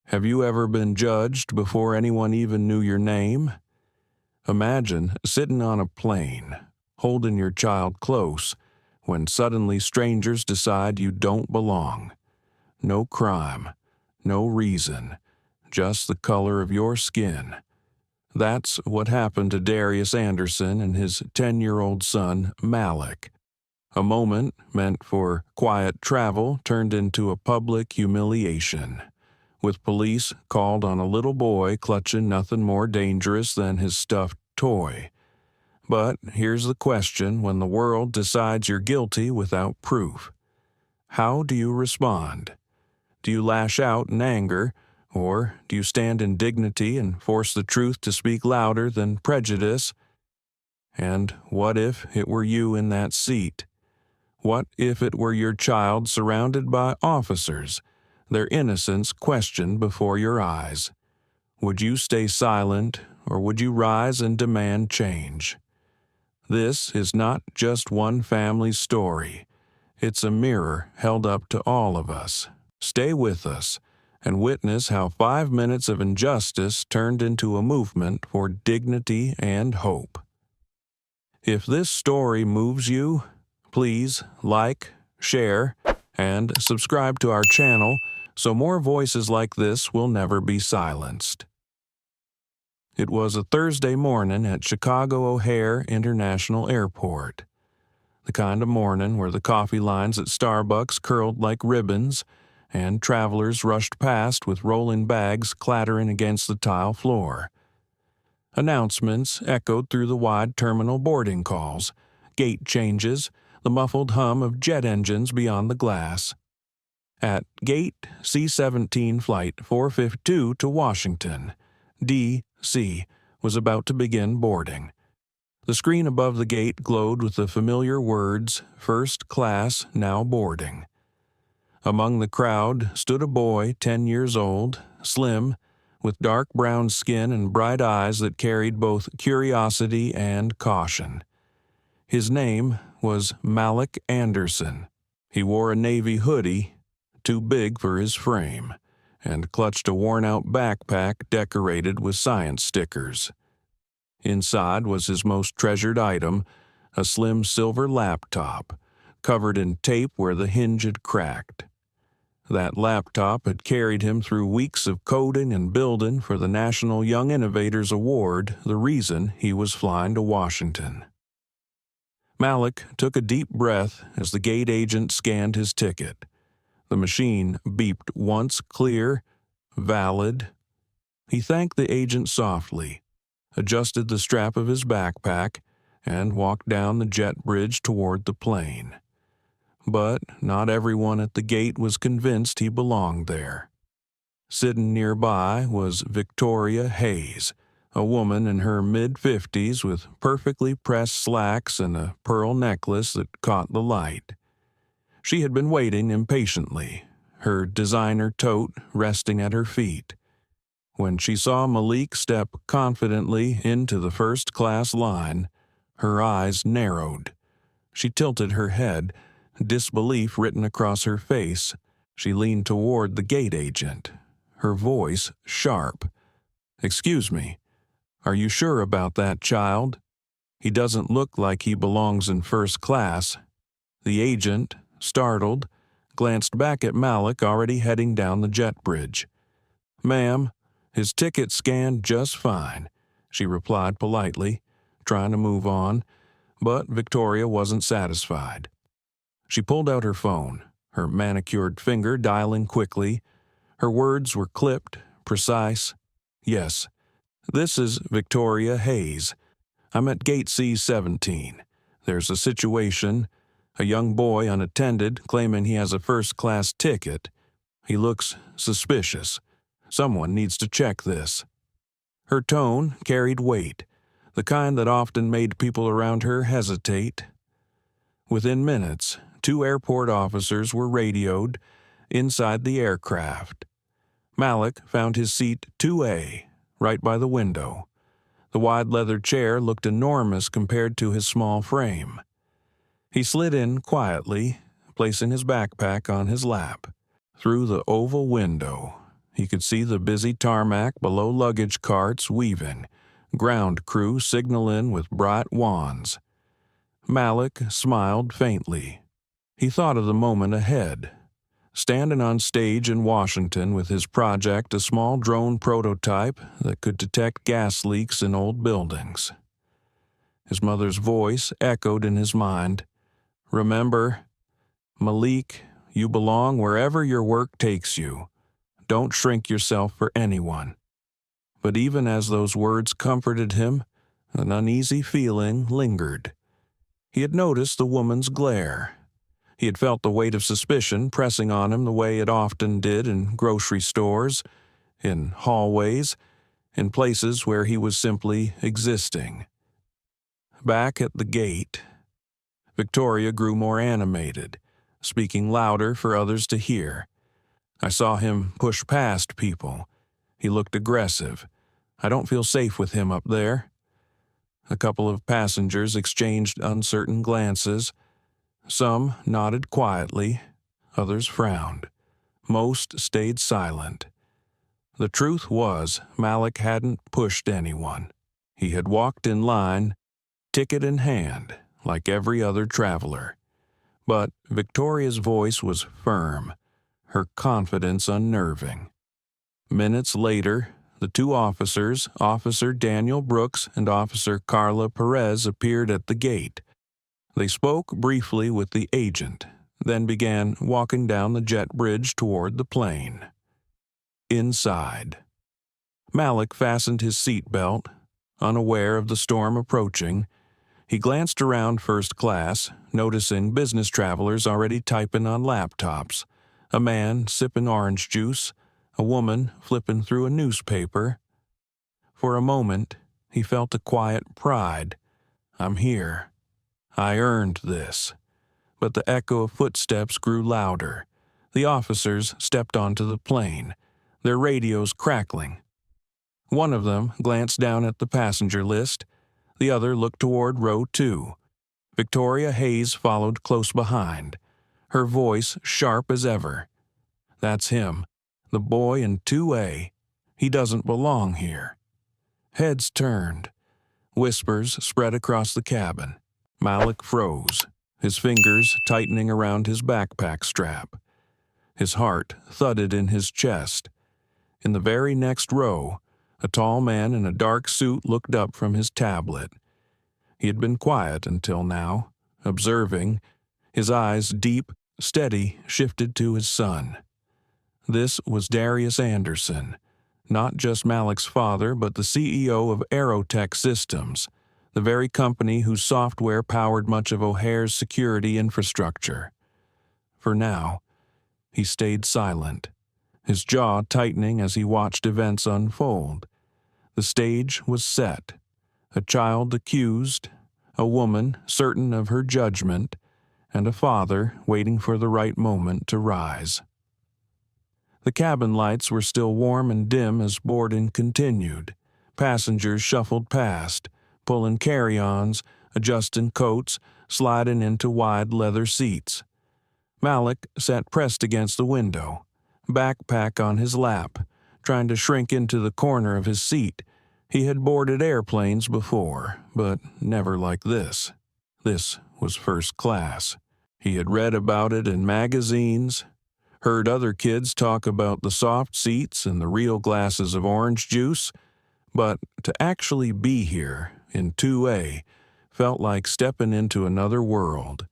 Have you ever been judged before anyone even knew your name? Imagine sitting on a plane, holding your child close, when suddenly strangers decide you don't belong. No crime, no reason, just the color of your skin. That's what happened to Darius Anderson and his 10-year-old son, Malik. A moment meant for quiet travel turned into a public humiliation, with police called on a little boy clutching nothing more dangerous than his stuffed toy. But here's the question when the world decides you're guilty without proof. How do you respond? Do you lash out in anger, or do you stand in dignity and force the truth to speak louder than prejudice? And what if it were you in that seat? What if it were your child surrounded by officers, their innocence questioned before your eyes? Would you stay silent, or would you rise and demand change? This is not just one family's story. It's a mirror held up to all of us. Stay with us and witness how 5 minutes of injustice turned into a movement for dignity and hope. If this story moves you, please like, share, and subscribe to our channel so more voices like this will never be silenced. It was a Thursday morning at Chicago O'Hare International Airport. The kind of morning where the coffee lines at Starbucks curled like ribbons, and travelers rushed past with rolling bags clattering against the tile floor. Announcements echoed through the wide terminal boarding calls, gate changes, the muffled hum of jet engines beyond the glass. At Gate C-17 Flight 452 to Washington, D.C. was about to begin boarding. The screen above the gate glowed with the familiar words, "First class now boarding." Among the crowd stood a boy 10 years old, slim, with dark brown skin and bright eyes that carried both curiosity and caution. His name was Malik Anderson. He wore a navy hoodie, too big for his frame, and clutched a worn-out backpack decorated with science stickers. Inside was his most treasured item, a slim silver laptop, covered in tape where the hinge had cracked. That laptop had carried him through weeks of coding and building for the National Young Innovators Award, the reason he was flying to Washington. Malik took a deep breath as the gate agent scanned his ticket. The machine beeped once clear, valid. He thanked the agent softly, adjusted the strap of his backpack, and walked down the jet bridge toward the plane. But not everyone at the gate was convinced he belonged there. Sitting nearby was Victoria Hayes, a woman in her mid-50s with perfectly pressed slacks and a pearl necklace that caught the light. She had been waiting impatiently, her designer tote resting at her feet. When she saw Malik step confidently into the first-class line, her eyes narrowed. She tilted her head, disbelief written across her face. She leaned toward the gate agent, her voice sharp. "Excuse me, are you sure about that child? He doesn't look like he belongs in first class." The agent, startled, glanced back at Malik already heading down the jet bridge. "Ma'am, his ticket scanned just fine," she replied politely, trying to move on, but Victoria wasn't satisfied. She pulled out her phone, her manicured finger dialing quickly. Her words were clipped, precise. "Yes, this is Victoria Hayes. I'm at Gate C-17. There's a situation. A young boy unattended claiming he has a first-class ticket. He looks suspicious. Someone needs to check this." Her tone carried weight, the kind that often made people around her hesitate. Within minutes, 2 airport officers were radioed inside the aircraft. Malik found his seat 2A, right by the window. The wide leather chair looked enormous compared to his small frame. He slid in quietly, placing his backpack on his lap. Through the oval window, He could see the busy tarmac below luggage carts weaving, ground crew signaling with bright wands. Malik smiled faintly. He thought of the moment ahead. Standing on stage in Washington with his project, a small drone prototype that could detect gas leaks in old buildings. His mother's voice echoed in his mind. Remember, Malik, you belong wherever your work takes you. Don't shrink yourself for anyone. But even as those words comforted him, an uneasy feeling lingered. He had noticed the woman's glare. He had felt the weight of suspicion pressing on him the way it often did in grocery stores, in hallways, in places where he was simply existing. Back at the gate, Victoria grew more animated, speaking louder for others to hear. I saw him push past people. He looked aggressive. I don't feel safe with him up there. A couple of passengers exchanged uncertain glances. Some nodded quietly, others frowned. Most stayed silent. The truth was, Malik hadn't pushed anyone. He had walked in line, ticket in hand, like every other traveler. But Victoria's voice was firm, her confidence unnerving. Minutes later, the two officers, Officer Daniel Brooks and Officer Carla Perez, appeared at the gate. They spoke briefly with the agent, then began walking down the jet bridge toward the plane. Inside, Malik fastened his seatbelt, unaware of the storm approaching. He glanced around first class, noticing business travelers already typing on laptops, a man sipping orange juice, a woman flipping through a newspaper. For a moment, he felt a quiet pride. I'm here. I earned this. But the echo of footsteps grew louder. The officers stepped onto the plane, their radios crackling. One of them glanced down at the passenger list. The other looked toward row 2. Victoria Hayes followed close behind, her voice sharp as ever. That's him, the boy in 2A. He doesn't belong here. Heads turned. Whispers spread across the cabin. Malik froze, his fingers tightening around his backpack strap. His heart thudded in his chest. In the very next row, a tall man in a dark suit looked up from his tablet. He had been quiet until now, observing, his eyes deep, steady, shifted to his son. This was Darius Anderson, not just Malik's father, but the CEO of Aerotech Systems, the very company whose software powered much of O'Hare's security infrastructure. For now, he stayed silent, his jaw tightening as he watched events unfold. The stage was set. A child accused, a woman certain of her judgment, and a father waiting for the right moment to rise. The cabin lights were still warm and dim as boarding continued. Passengers shuffled past, pulling carry-ons, adjusting coats, sliding into wide leather seats. Malik sat pressed against the window, backpack on his lap, trying to shrink into the corner of his seat. He had boarded airplanes before, but never like this. This was first class. He had read about it in magazines, heard other kids talk about the soft seats and the real glasses of orange juice, but to actually be here in 2A felt like stepping into another world,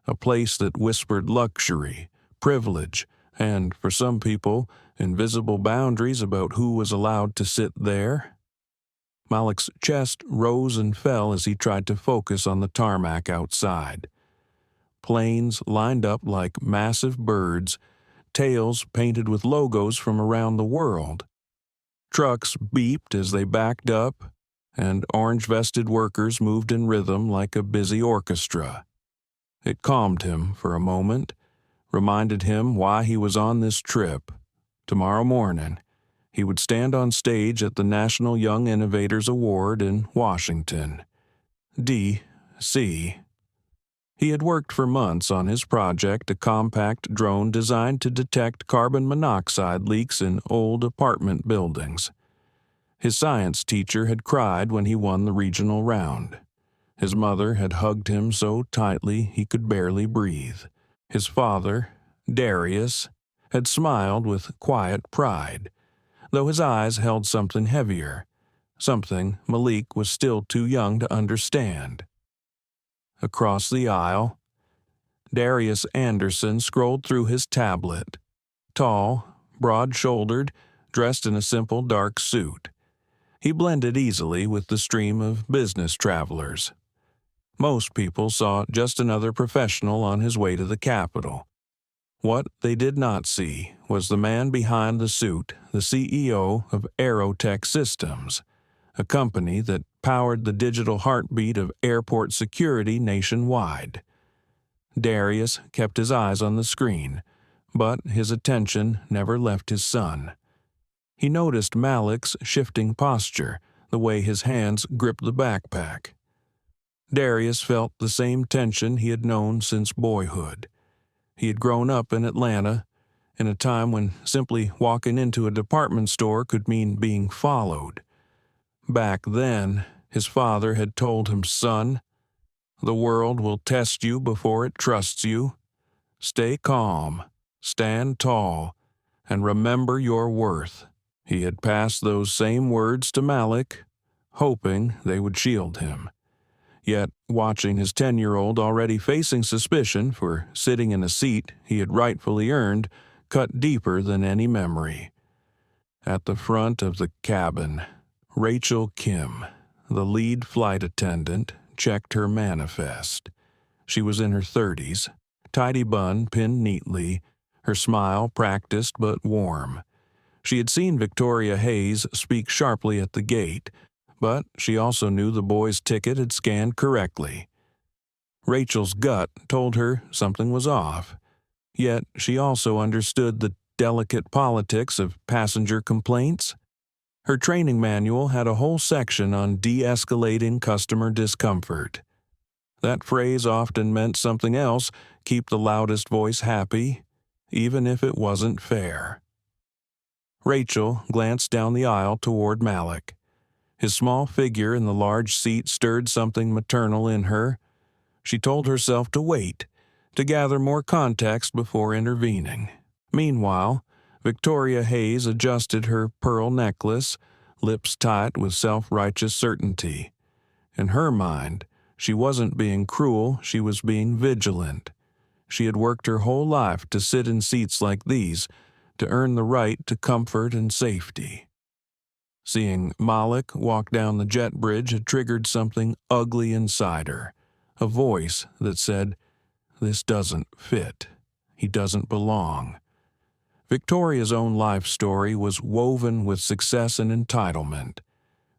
a place that whispered luxury, privilege, and, for some people, invisible boundaries about who was allowed to sit there. Malik's chest rose and fell as he tried to focus on the tarmac outside. Planes lined up like massive birds, tails painted with logos from around the world. Trucks beeped as they backed up, and orange-vested workers moved in rhythm like a busy orchestra. It calmed him for a moment, reminded him why he was on this trip. Tomorrow morning, he would stand on stage at the National Young Innovators Award in Washington, D.C. He had worked for months on his project, a compact drone designed to detect carbon monoxide leaks in old apartment buildings. His science teacher had cried when he won the regional round. His mother had hugged him so tightly he could barely breathe. His father, Darius, had smiled with quiet pride, though his eyes held something heavier, something Malik was still too young to understand. Across the aisle, Darius Anderson scrolled through his tablet. Tall, broad-shouldered, dressed in a simple dark suit. He blended easily with the stream of business travelers. Most people saw just another professional on his way to the capital. What they did not see was the man behind the suit, the CEO of Aerotech Systems, a company that powered the digital heartbeat of airport security nationwide. Darius kept his eyes on the screen, but his attention never left his son. He noticed Malik's shifting posture, the way his hands gripped the backpack. Darius felt the same tension he had known since boyhood. He had grown up in Atlanta, in a time when simply walking into a department store could mean being followed. Back then, his father had told him, "Son, the world will test you before it trusts you. Stay calm, stand tall, and remember your worth." He had passed those same words to Malik, hoping they would shield him. Yet, watching his 10-year-old already facing suspicion for sitting in a seat he had rightfully earned cut deeper than any memory. At the front of the cabin, Rachel Kim, the lead flight attendant, checked her manifest. She was in her 30s, tidy bun pinned neatly, her smile practiced but warm. She had seen Victoria Hayes speak sharply at the gate, but she also knew the boy's ticket had scanned correctly. Rachel's gut told her something was off, yet she also understood the delicate politics of passenger complaints. Her training manual had a whole section on de-escalating customer discomfort. That phrase often meant something else: keep the loudest voice happy, even if it wasn't fair. Rachel glanced down the aisle toward Malik. His small figure in the large seat stirred something maternal in her. She told herself to wait, to gather more context before intervening. Meanwhile, Victoria Hayes adjusted her pearl necklace, lips tight with self-righteous certainty. In her mind, she wasn't being cruel, she was being vigilant. She had worked her whole life to sit in seats like these, to earn the right to comfort and safety. Seeing Malik walk down the jet bridge had triggered something ugly inside her, a voice that said, "This doesn't fit. He doesn't belong." Victoria's own life story was woven with success and entitlement.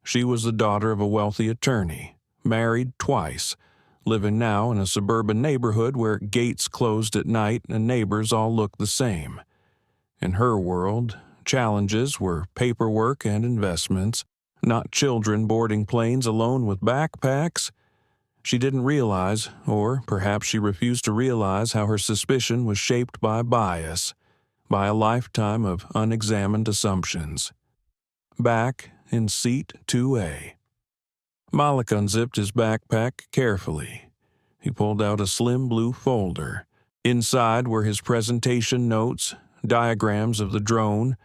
She was the daughter of a wealthy attorney, married twice, living now in a suburban neighborhood where gates closed at night and neighbors all looked the same. In her world, challenges were paperwork and investments, not children boarding planes alone with backpacks. She didn't realize, or perhaps she refused to realize, how her suspicion was shaped by bias, by a lifetime of unexamined assumptions. Back in seat 2A. Malik unzipped his backpack carefully. He pulled out a slim blue folder. Inside were his presentation notes, diagrams of the drone,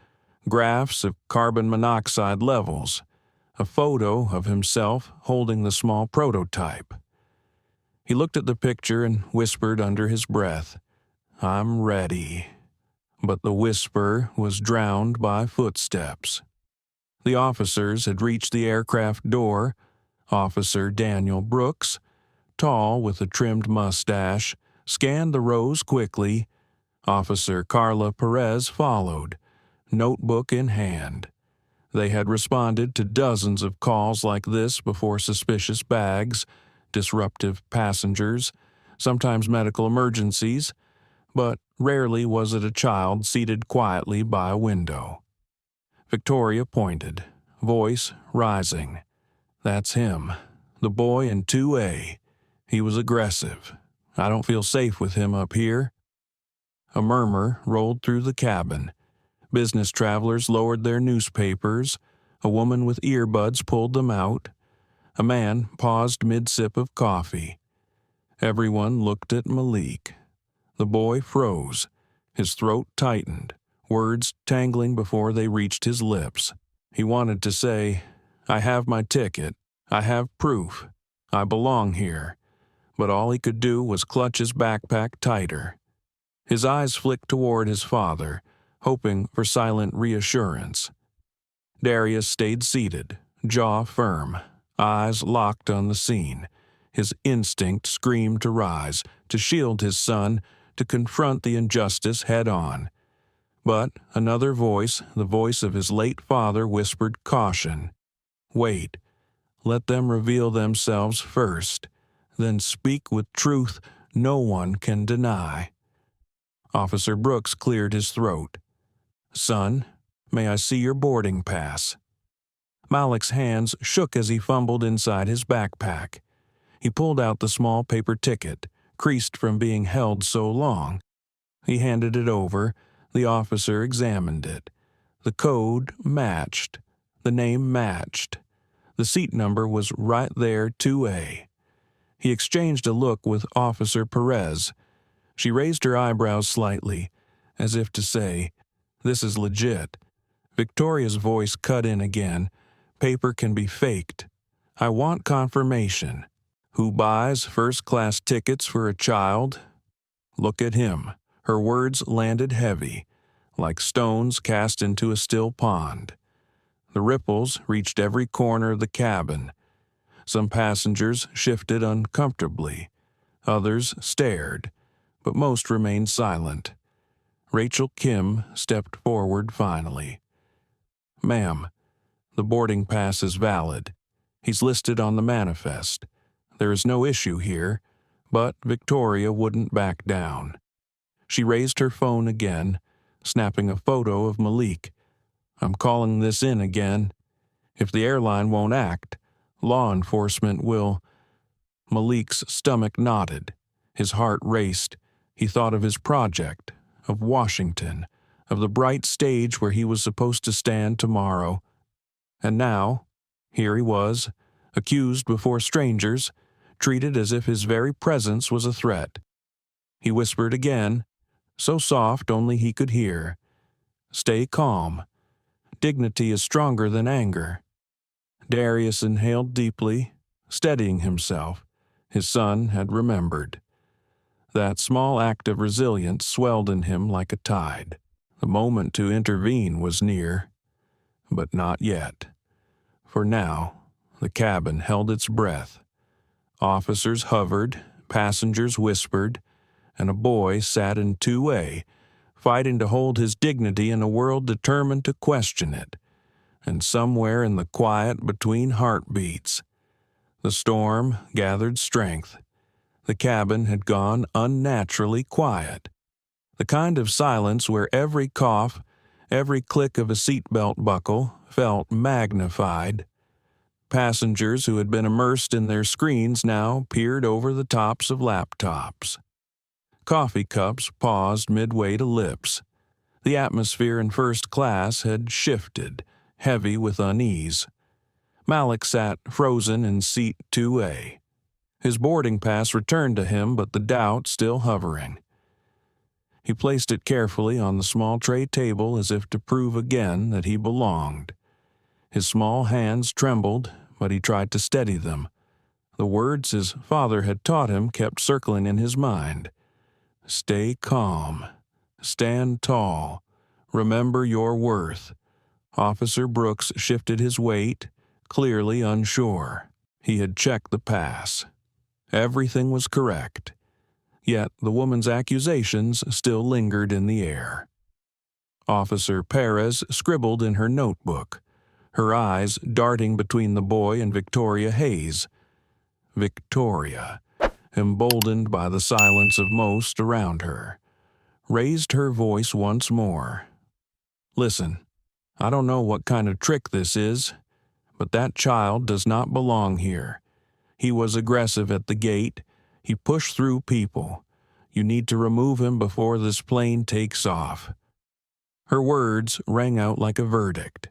graphs of carbon monoxide levels, a photo of himself holding the small prototype. He looked at the picture and whispered under his breath, "I'm ready." But the whisper was drowned by footsteps. The officers had reached the aircraft door. Officer Daniel Brooks, tall with a trimmed mustache, scanned the rows quickly. Officer Carla Perez followed, notebook in hand. They had responded to dozens of calls like this before: suspicious bags, disruptive passengers, sometimes medical emergencies, but rarely was it a child seated quietly by a window. Victoria pointed, voice rising. "That's him, the boy in 2A. He was aggressive. I don't feel safe with him up here." A murmur rolled through the cabin. Business travelers lowered their newspapers. A woman with earbuds pulled them out. A man paused mid-sip of coffee. Everyone looked at Malik. The boy froze. His throat tightened, words tangling before they reached his lips. He wanted to say, "I have my ticket. I have proof. I belong here." But all he could do was clutch his backpack tighter. His eyes flicked toward his father, hoping for silent reassurance. Darius stayed seated, jaw firm, eyes locked on the scene. His instinct screamed to rise, to shield his son, to confront the injustice head-on. But another voice, the voice of his late father, whispered caution. "Wait. Let them reveal themselves first. Then speak with truth no one can deny." Officer Brooks cleared his throat. "Son, may I see your boarding pass?" Malik's hands shook as he fumbled inside his backpack. He pulled out the small paper ticket, creased from being held so long. He handed it over. The officer examined it. The code matched. The name matched. The seat number was right there, 2A. He exchanged a look with Officer Perez. She raised her eyebrows slightly, as if to say, "This is legit." Victoria's voice cut in again. "Paper can be faked. I want confirmation. Who buys first-class tickets for a child? Look at him." Her words landed heavy, like stones cast into a still pond. The ripples reached every corner of the cabin. Some passengers shifted uncomfortably. Others stared, but most remained silent. Rachel Kim stepped forward finally. "Ma'am, the boarding pass is valid. He's listed on the manifest. There is no issue here," but Victoria wouldn't back down. She raised her phone again, snapping a photo of Malik. "I'm calling this in again. If the airline won't act, law enforcement will." Malik's stomach knotted. His heart raced. He thought of his project, of Washington, of the bright stage where he was supposed to stand tomorrow. And now, here he was, accused before strangers, treated as if his very presence was a threat. He whispered again, so soft only he could hear, "Stay calm. Dignity is stronger than anger." Darius inhaled deeply, steadying himself. His son had remembered. That small act of resilience swelled in him like a tide. The moment to intervene was near, but not yet. For now, the cabin held its breath. Officers hovered, passengers whispered, and a boy sat in 2A, fighting to hold his dignity in a world determined to question it. And somewhere in the quiet between heartbeats, the storm gathered strength. The cabin had gone unnaturally quiet. The kind of silence where every cough, every click of a seatbelt buckle felt magnified. Passengers who had been immersed in their screens now peered over the tops of laptops. Coffee cups paused midway to lips. The atmosphere in first class had shifted, heavy with unease. Malik sat frozen in seat 2A. His boarding pass returned to him, but the doubt still hovering. He placed it carefully on the small tray table as if to prove again that he belonged. His small hands trembled, but he tried to steady them. The words his father had taught him kept circling in his mind. "Stay calm. Stand tall. Remember your worth." Officer Brooks shifted his weight, clearly unsure. He had checked the pass. Everything was correct. Yet the woman's accusations still lingered in the air. Officer Perez scribbled in her notebook, her eyes darting between the boy and Victoria Hayes. Victoria, emboldened by the silence of most around her, raised her voice once more. "Listen, I don't know what kind of trick this is, but that child does not belong here. He was aggressive at the gate. He pushed through people. You need to remove him before this plane takes off. Her words rang out like a verdict.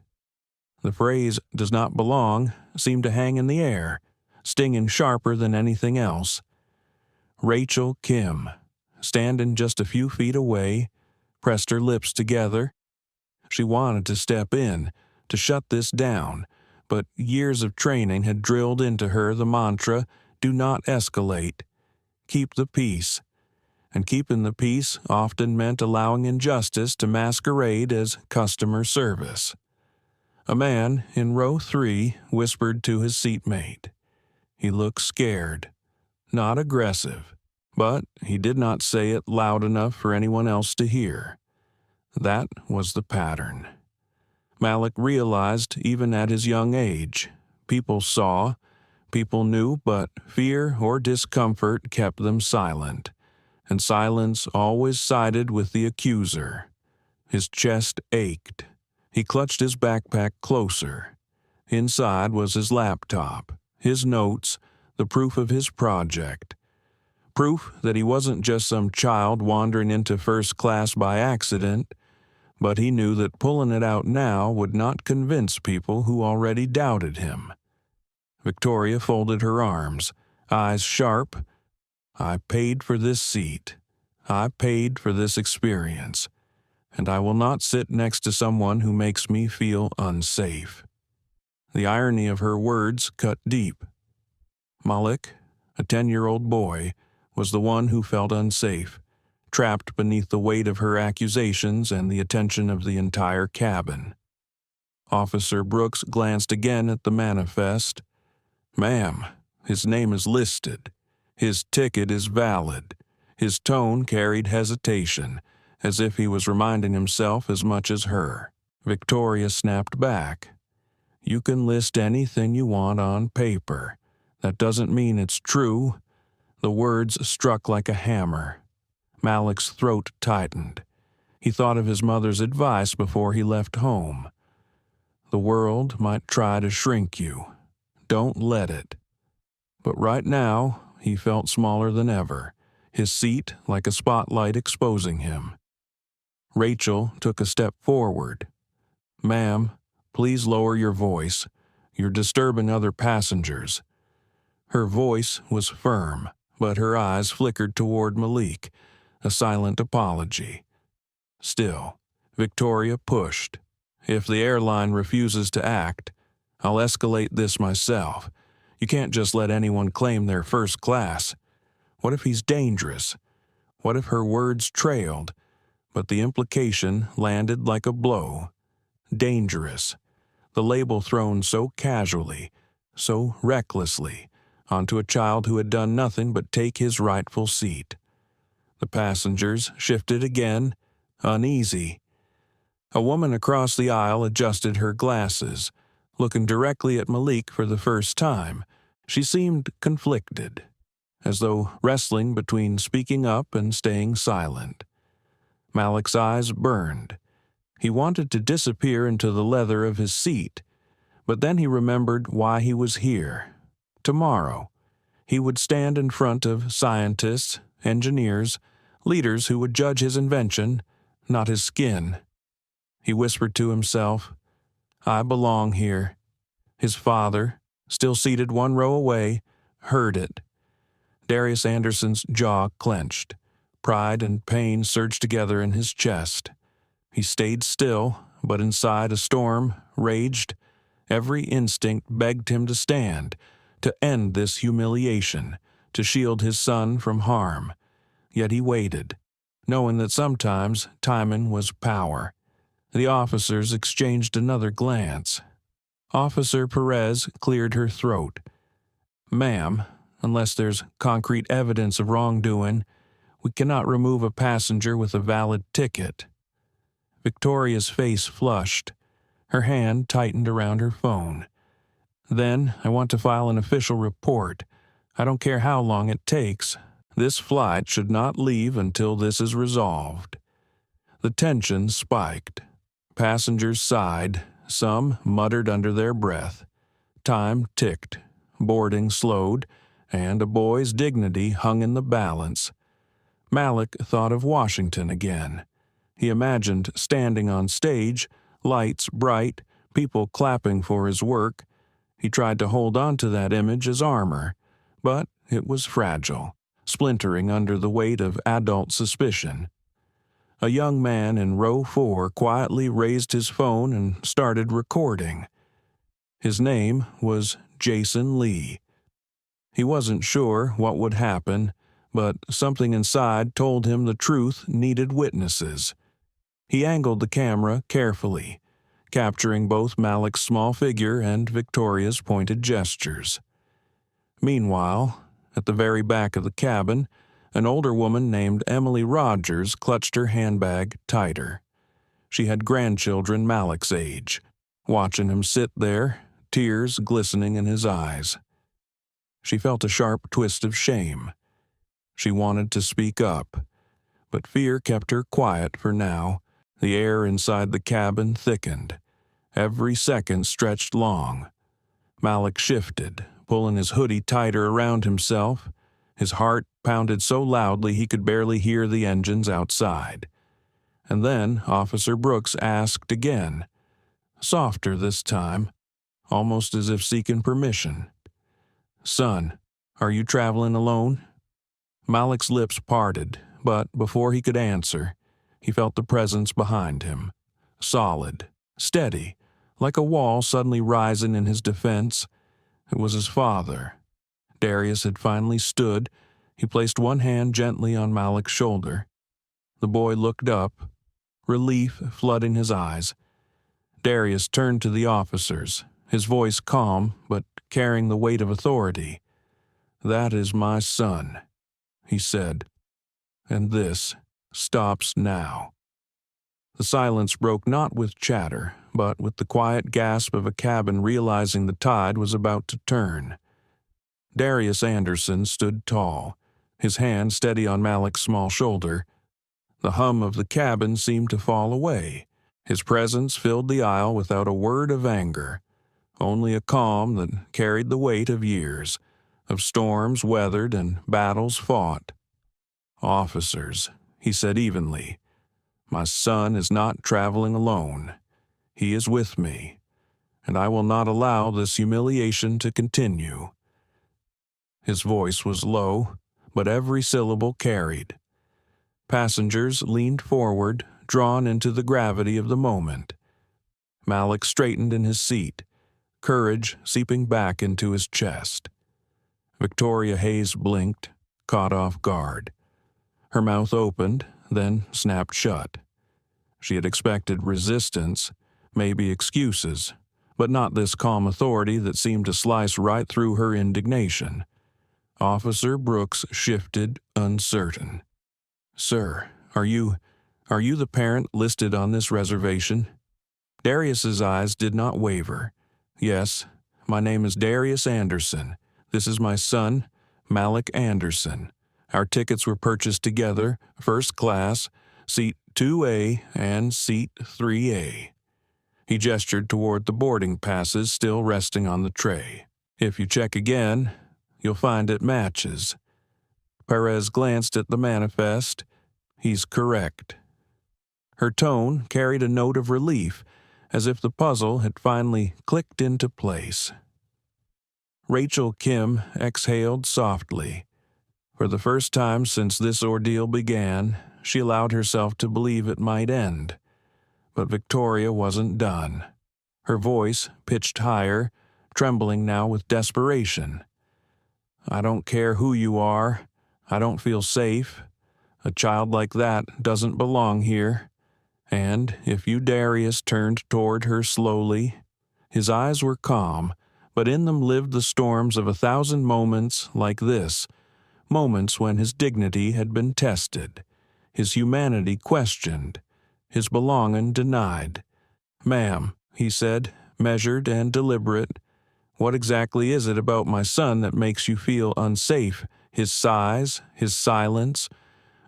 The phrase "does not belong" seemed to hang in the air, stinging sharper than anything else. Rachel Kim, standing just a few feet away, pressed her lips together. She wanted to step in, to shut this down, but years of training had drilled into her the mantra, "Do not escalate. Keep the peace." And keeping the peace often meant allowing injustice to masquerade as customer service. A man in row 3 whispered to his seatmate. He looked scared, not aggressive, but he did not say it loud enough for anyone else to hear. That was the pattern. Malik realized even at his young age, people saw, people knew, but fear or discomfort kept them silent, and silence always sided with the accuser. His chest ached. He clutched his backpack closer. Inside was his laptop, his notes, the proof of his project. Proof that he wasn't just some child wandering into first class by accident, but he knew that pulling it out now would not convince people who already doubted him. Victoria folded her arms, eyes sharp. "I paid for this seat. I paid for this experience. And I will not sit next to someone who makes me feel unsafe." The irony of her words cut deep. Malik, a 10-year-old boy, was the one who felt unsafe, trapped beneath the weight of her accusations and the attention of the entire cabin. Officer Brooks glanced again at the manifest. "Ma'am, his name is listed. His ticket is valid." His tone carried hesitation, as if he was reminding himself as much as her. Victoria snapped back. "You can list anything you want on paper. That doesn't mean it's true." The words struck like a hammer. Malik's throat tightened. He thought of his mother's advice before he left home. The world might try to shrink you. Don't let it. But right now, he felt smaller than ever, his seat like a spotlight exposing him. Rachel took a step forward. "Ma'am, please lower your voice. You're disturbing other passengers." Her voice was firm, but her eyes flickered toward Malik, a silent apology. Still, Victoria pushed. "If the airline refuses to act, I'll escalate this myself. You can't just let anyone claim they're first class. What if he's dangerous?" What if her words trailed, but the implication landed like a blow? Dangerous. The label thrown so casually, so recklessly, onto a child who had done nothing but take his rightful seat. The passengers shifted again, uneasy. A woman across the aisle adjusted her glasses, looking directly at Malik for the first time. She seemed conflicted, as though wrestling between speaking up and staying silent. Malik's eyes burned. He wanted to disappear into the leather of his seat, but then he remembered why he was here. Tomorrow, he would stand in front of scientists, engineers, leaders who would judge his invention, not his skin. He whispered to himself, "I belong here." His father, still seated one row away, heard it. Darius Anderson's jaw clenched. Pride and pain surged together in his chest. He stayed still, but inside a storm raged. Every instinct begged him to stand, to end this humiliation, to shield his son from harm. Yet he waited, knowing that sometimes timing was power. The officers exchanged another glance. Officer Perez cleared her throat. "Ma'am, unless there's concrete evidence of wrongdoing, we cannot remove a passenger with a valid ticket." Victoria's face flushed. Her hand tightened around her phone. "Then I want to file an official report. I don't care how long it takes. This flight should not leave until this is resolved." The tension spiked. Passengers sighed. Some muttered under their breath. Time ticked. Boarding slowed, and a boy's dignity hung in the balance. Malik thought of Washington again. He imagined standing on stage, lights bright, people clapping for his work. He tried to hold on to that image as armor, but it was fragile, splintering under the weight of adult suspicion. A young man in row 4 quietly raised his phone and started recording. His name was Jason Lee. He wasn't sure what would happen, but something inside told him the truth needed witnesses. He angled the camera carefully, capturing both Malik's small figure and Victoria's pointed gestures. Meanwhile, at the very back of the cabin, an older woman named Emily Rogers clutched her handbag tighter. She had grandchildren Malik's age, watching him sit there, tears glistening in his eyes. She felt a sharp twist of shame. She wanted to speak up, but fear kept her quiet for now. The air inside the cabin thickened. Every second stretched long. Malik shifted, pulling his hoodie tighter around himself. His heart pounded so loudly he could barely hear the engines outside. And then Officer Brooks asked again, softer this time, almost as if seeking permission. "Son, are you traveling alone?" Malik's lips parted, but before he could answer, he felt the presence behind him. Solid, steady, like a wall suddenly rising in his defense. It was his father. Darius had finally stood. He placed one hand gently on Malik's shoulder. The boy looked up, relief flooding his eyes. Darius turned to the officers, his voice calm but carrying the weight of authority. "That is my son," he said, "and this stops now." The silence broke not with chatter, but with the quiet gasp of a cabin realizing the tide was about to turn. Darius Anderson stood tall, his hand steady on Malik's small shoulder. The hum of the cabin seemed to fall away. His presence filled the aisle without a word of anger, only a calm that carried the weight of years, of storms weathered and battles fought. "Officers," he said evenly, "my son is not traveling alone. He is with me, and I will not allow this humiliation to continue." His voice was low, but every syllable carried. Passengers leaned forward, drawn into the gravity of the moment. Malik straightened in his seat, courage seeping back into his chest. Victoria Hayes blinked, caught off guard. Her mouth opened, then snapped shut. She had expected resistance, maybe excuses, but not this calm authority that seemed to slice right through her indignation. Officer Brooks shifted, uncertain. "Sir, are you the parent listed on this reservation?" Darius's eyes did not waver. "Yes, my name is Darius Anderson. This is my son, Malik Anderson. Our tickets were purchased together, first class, seat 2A and seat 3A. He gestured toward the boarding passes still resting on the tray. "If you check again, you'll find it matches." Perez glanced at the manifest. "He's correct." Her tone carried a note of relief, as if the puzzle had finally clicked into place. Rachel Kim exhaled softly. For the first time since this ordeal began, she allowed herself to believe it might end. But Victoria wasn't done. Her voice pitched higher, trembling now with desperation. "I don't care who you are. I don't feel safe. A child like that doesn't belong here." And if you, Darius, turned toward her slowly. His eyes were calm, but in them lived the storms of 1,000 moments like this, moments when his dignity had been tested, his humanity questioned, his belonging denied. "Ma'am," he said, measured and deliberate, "what exactly is it about my son that makes you feel unsafe? His size, his silence,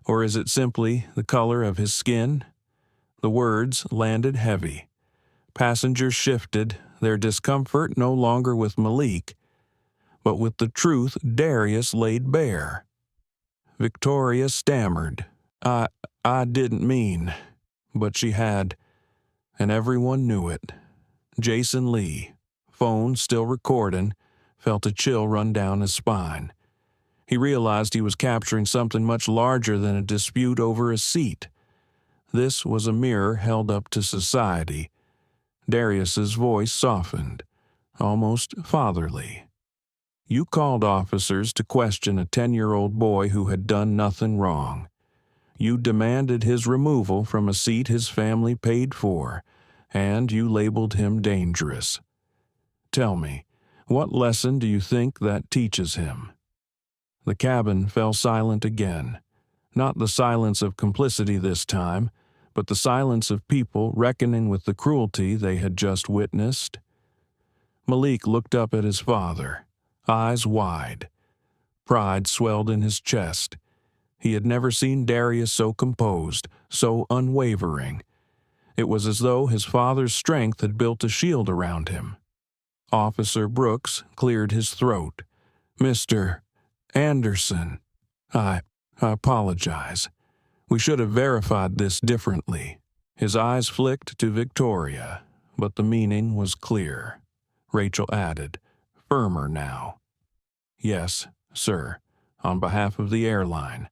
or is it simply the color of his skin?" The words landed heavy. Passengers shifted, their discomfort no longer with Malik, but with the truth Darius laid bare. Victoria stammered. I didn't mean," but she had, and everyone knew it. Jason Lee, phone still recording, felt a chill run down his spine. He realized he was capturing something much larger than a dispute over a seat. This was a mirror held up to society. Darius's voice softened, almost fatherly. "You called officers to question a 10-year-old boy who had done nothing wrong. You demanded his removal from a seat his family paid for, and you labeled him dangerous. Tell me, what lesson do you think that teaches him?" The cabin fell silent again. Not the silence of complicity this time, but the silence of people reckoning with the cruelty they had just witnessed. Malik looked up at his father, eyes wide. Pride swelled in his chest. He had never seen Darius so composed, so unwavering. It was as though his father's strength had built a shield around him. Officer Brooks cleared his throat. "Mr. Anderson, I apologize. We should have verified this differently." His eyes flicked to Victoria, but the meaning was clear. Rachel added, firmer now. "Yes, sir, on behalf of the airline.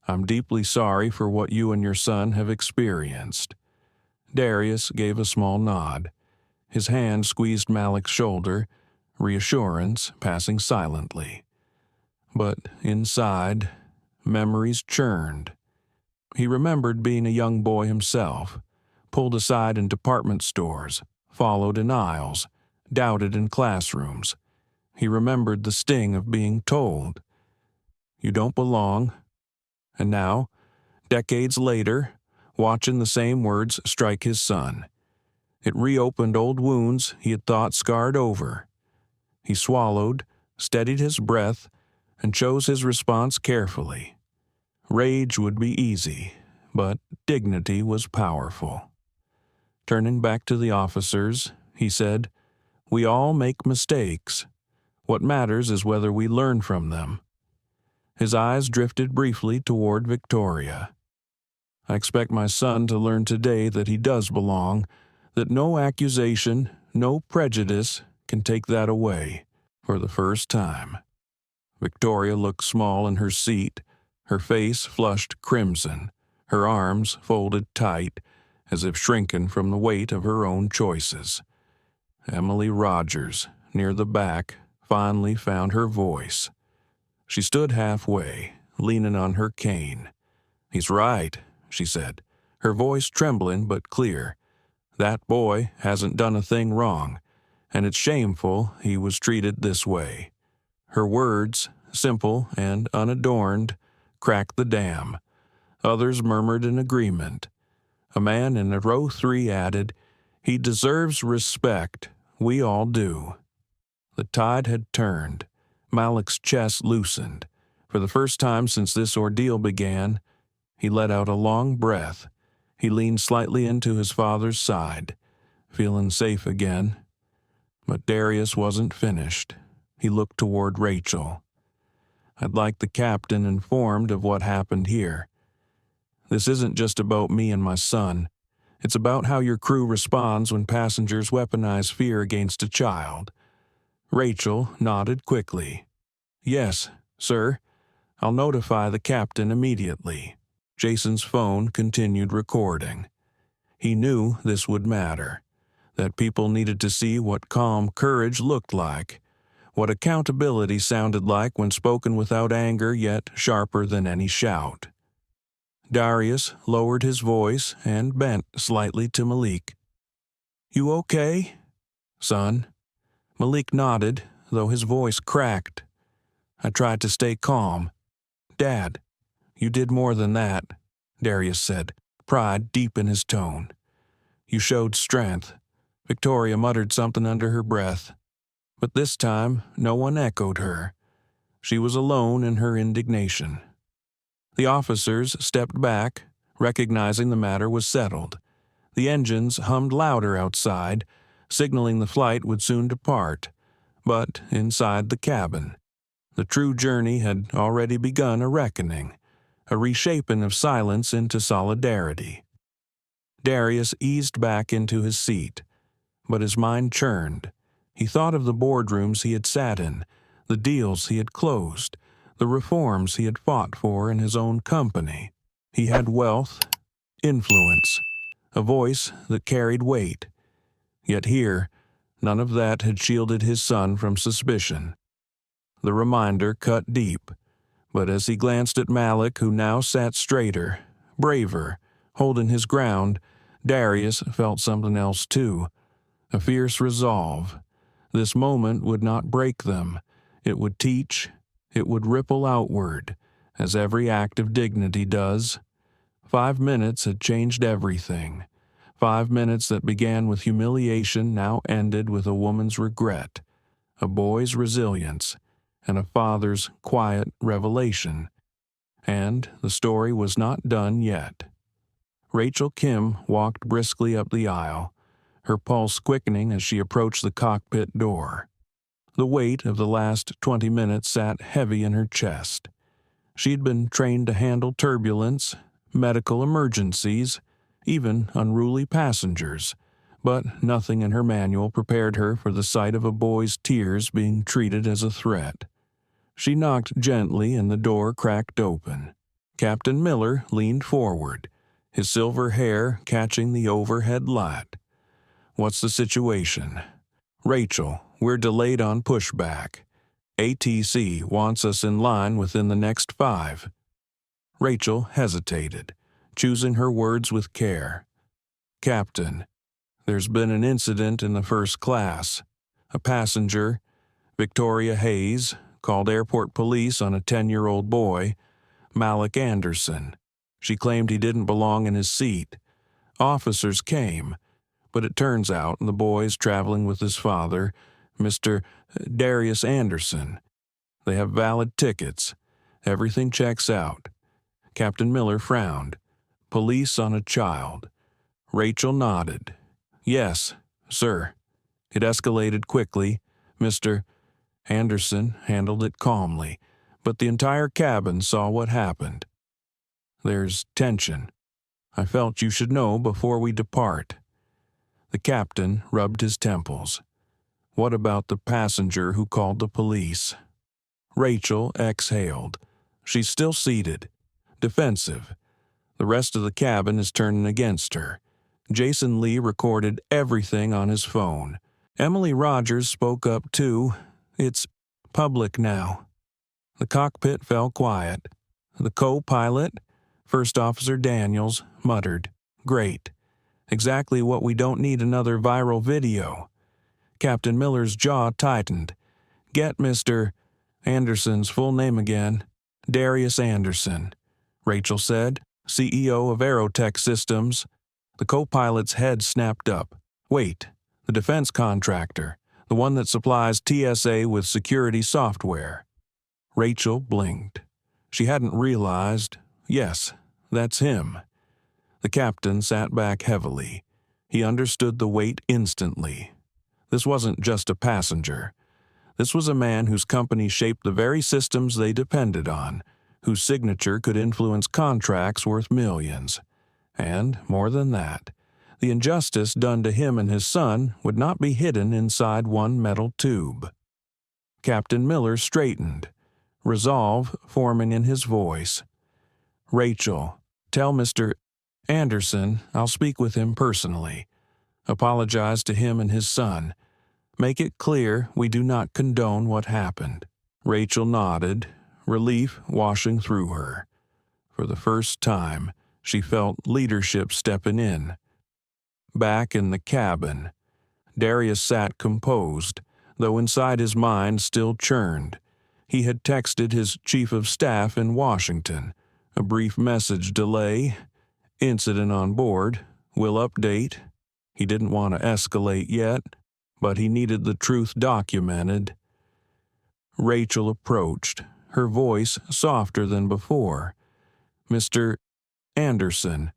I'm deeply sorry for what you and your son have experienced." Darius gave a small nod. His hand squeezed Malik's shoulder, reassurance passing silently. But inside, memories churned. He remembered being a young boy himself, pulled aside in department stores, followed in aisles, doubted in classrooms. He remembered the sting of being told, "You don't belong." And now, decades later, watching the same words strike his son. It reopened old wounds he had thought scarred over. He swallowed, steadied his breath, and chose his response carefully. Rage would be easy, but dignity was powerful. Turning back to the officers, he said, "We all make mistakes. What matters is whether we learn from them." His eyes drifted briefly toward Victoria. "I expect my son to learn today that he does belong, that no accusation, no prejudice can take that away, for the first time." Victoria looked small in her seat, her face flushed crimson, her arms folded tight, as if shrinking from the weight of her own choices. Emily Rogers, near the back, finally found her voice. She stood halfway, leaning on her cane. "He's right," she said, her voice trembling but clear. "That boy hasn't done a thing wrong, and it's shameful he was treated this way." Her words, simple and unadorned, cracked the dam. Others murmured in agreement. A man in row 3 added, "He deserves respect. We all do." The tide had turned. Malik's chest loosened. For the first time since this ordeal began, he let out a long breath. He leaned slightly into his father's side, feeling safe again. But Darius wasn't finished. He looked toward Rachel. "I'd like the captain informed of what happened here. This isn't just about me and my son. It's about how your crew responds when passengers weaponize fear against a child." Rachel nodded quickly. "Yes, sir. I'll notify the captain immediately." Jason's phone continued recording. He knew this would matter, that people needed to see what calm courage looked like, what accountability sounded like when spoken without anger yet sharper than any shout. Darius lowered his voice and bent slightly to Malik. "You okay, son?" Malik nodded, though his voice cracked. "I tried to stay calm." "Dad, you did more than that," Darius said, pride deep in his tone. "You showed strength." Victoria muttered something under her breath. But this time, no one echoed her. She was alone in her indignation. The officers stepped back, recognizing the matter was settled. The engines hummed louder outside, signaling the flight would soon depart. but inside the cabin. The true journey had already begun a reckoning, a reshaping of silence into solidarity. Darius eased back into his seat, but his mind churned. He thought of the boardrooms he had sat in, the deals he had closed, the reforms he had fought for in his own company. He had wealth, influence, a voice that carried weight. Yet here, none of that had shielded his son from suspicion. The reminder cut deep, but as he glanced at Malik, who now sat straighter, braver, holding his ground, Darius felt something else too, a fierce resolve. This moment would not break them. It would teach, it would ripple outward, as every act of dignity does. 5 minutes had changed everything. 5 minutes that began with humiliation now ended with a woman's regret, a boy's resilience, and a father's quiet revelation. And the story was not done yet. Rachel Kim walked briskly up the aisle, her pulse quickening as she approached the cockpit door. The weight of the last 20 minutes sat heavy in her chest. She'd been trained to handle turbulence, medical emergencies, even unruly passengers, but nothing in her manual prepared her for the sight of a boy's tears being treated as a threat. She knocked gently and the door cracked open. Captain Miller leaned forward, his silver hair catching the overhead light. "What's the situation?" "Rachel, we're delayed on pushback. ATC wants us in line within the next 5. Rachel hesitated, choosing her words with care. "Captain, there's been an incident in the first class. A passenger, Victoria Hayes, called airport police on a 10-year-old boy, Malik Anderson. She claimed he didn't belong in his seat. Officers came, but it turns out the boy's traveling with his father, Mr. Darius Anderson. They have valid tickets. Everything checks out." Captain Miller frowned. "Police on a child." Rachel nodded. "Yes, sir." It escalated quickly. Mr. Anderson handled it calmly, but the entire cabin saw what happened. "There's tension. I felt you should know before we depart." The captain rubbed his temples. "What about the passenger who called the police?" Rachel exhaled. She's still seated, defensive. The rest of the cabin is turning against her. Jason Lee recorded everything on his phone. Emily Rogers spoke up too. It's public now. The cockpit fell quiet. The co-pilot, First Officer Daniels, muttered, "Great. Exactly what we don't need another viral video." Captain Miller's jaw tightened. "Get Mr. Anderson's full name again." "Darius Anderson," Rachel said, "CEO of Aerotech Systems." The co-pilot's head snapped up. "Wait, the defense contractor, the one that supplies TSA with security software." Rachel blinked. She hadn't realized. Yes, that's him. The captain sat back heavily. He understood the weight instantly. This wasn't just a passenger. This was a man whose company shaped the very systems they depended on, whose signature could influence contracts worth millions. And, more than that, the injustice done to him and his son would not be hidden inside one metal tube. Captain Miller straightened, resolve forming in his voice. "Rachel, tell Mr. Anderson I'll speak with him personally. Apologize to him and his son. Make it clear we do not condone what happened." Rachel nodded, relief washing through her. For the first time, she felt leadership stepping in. Back in the cabin, Darius sat composed, though inside his mind still churned. He had texted his chief of staff in Washington. A brief message delay. Incident on board. Will update. He didn't want to escalate yet, but he needed the truth documented. Rachel approached, her voice softer than before. "Mr. Anderson,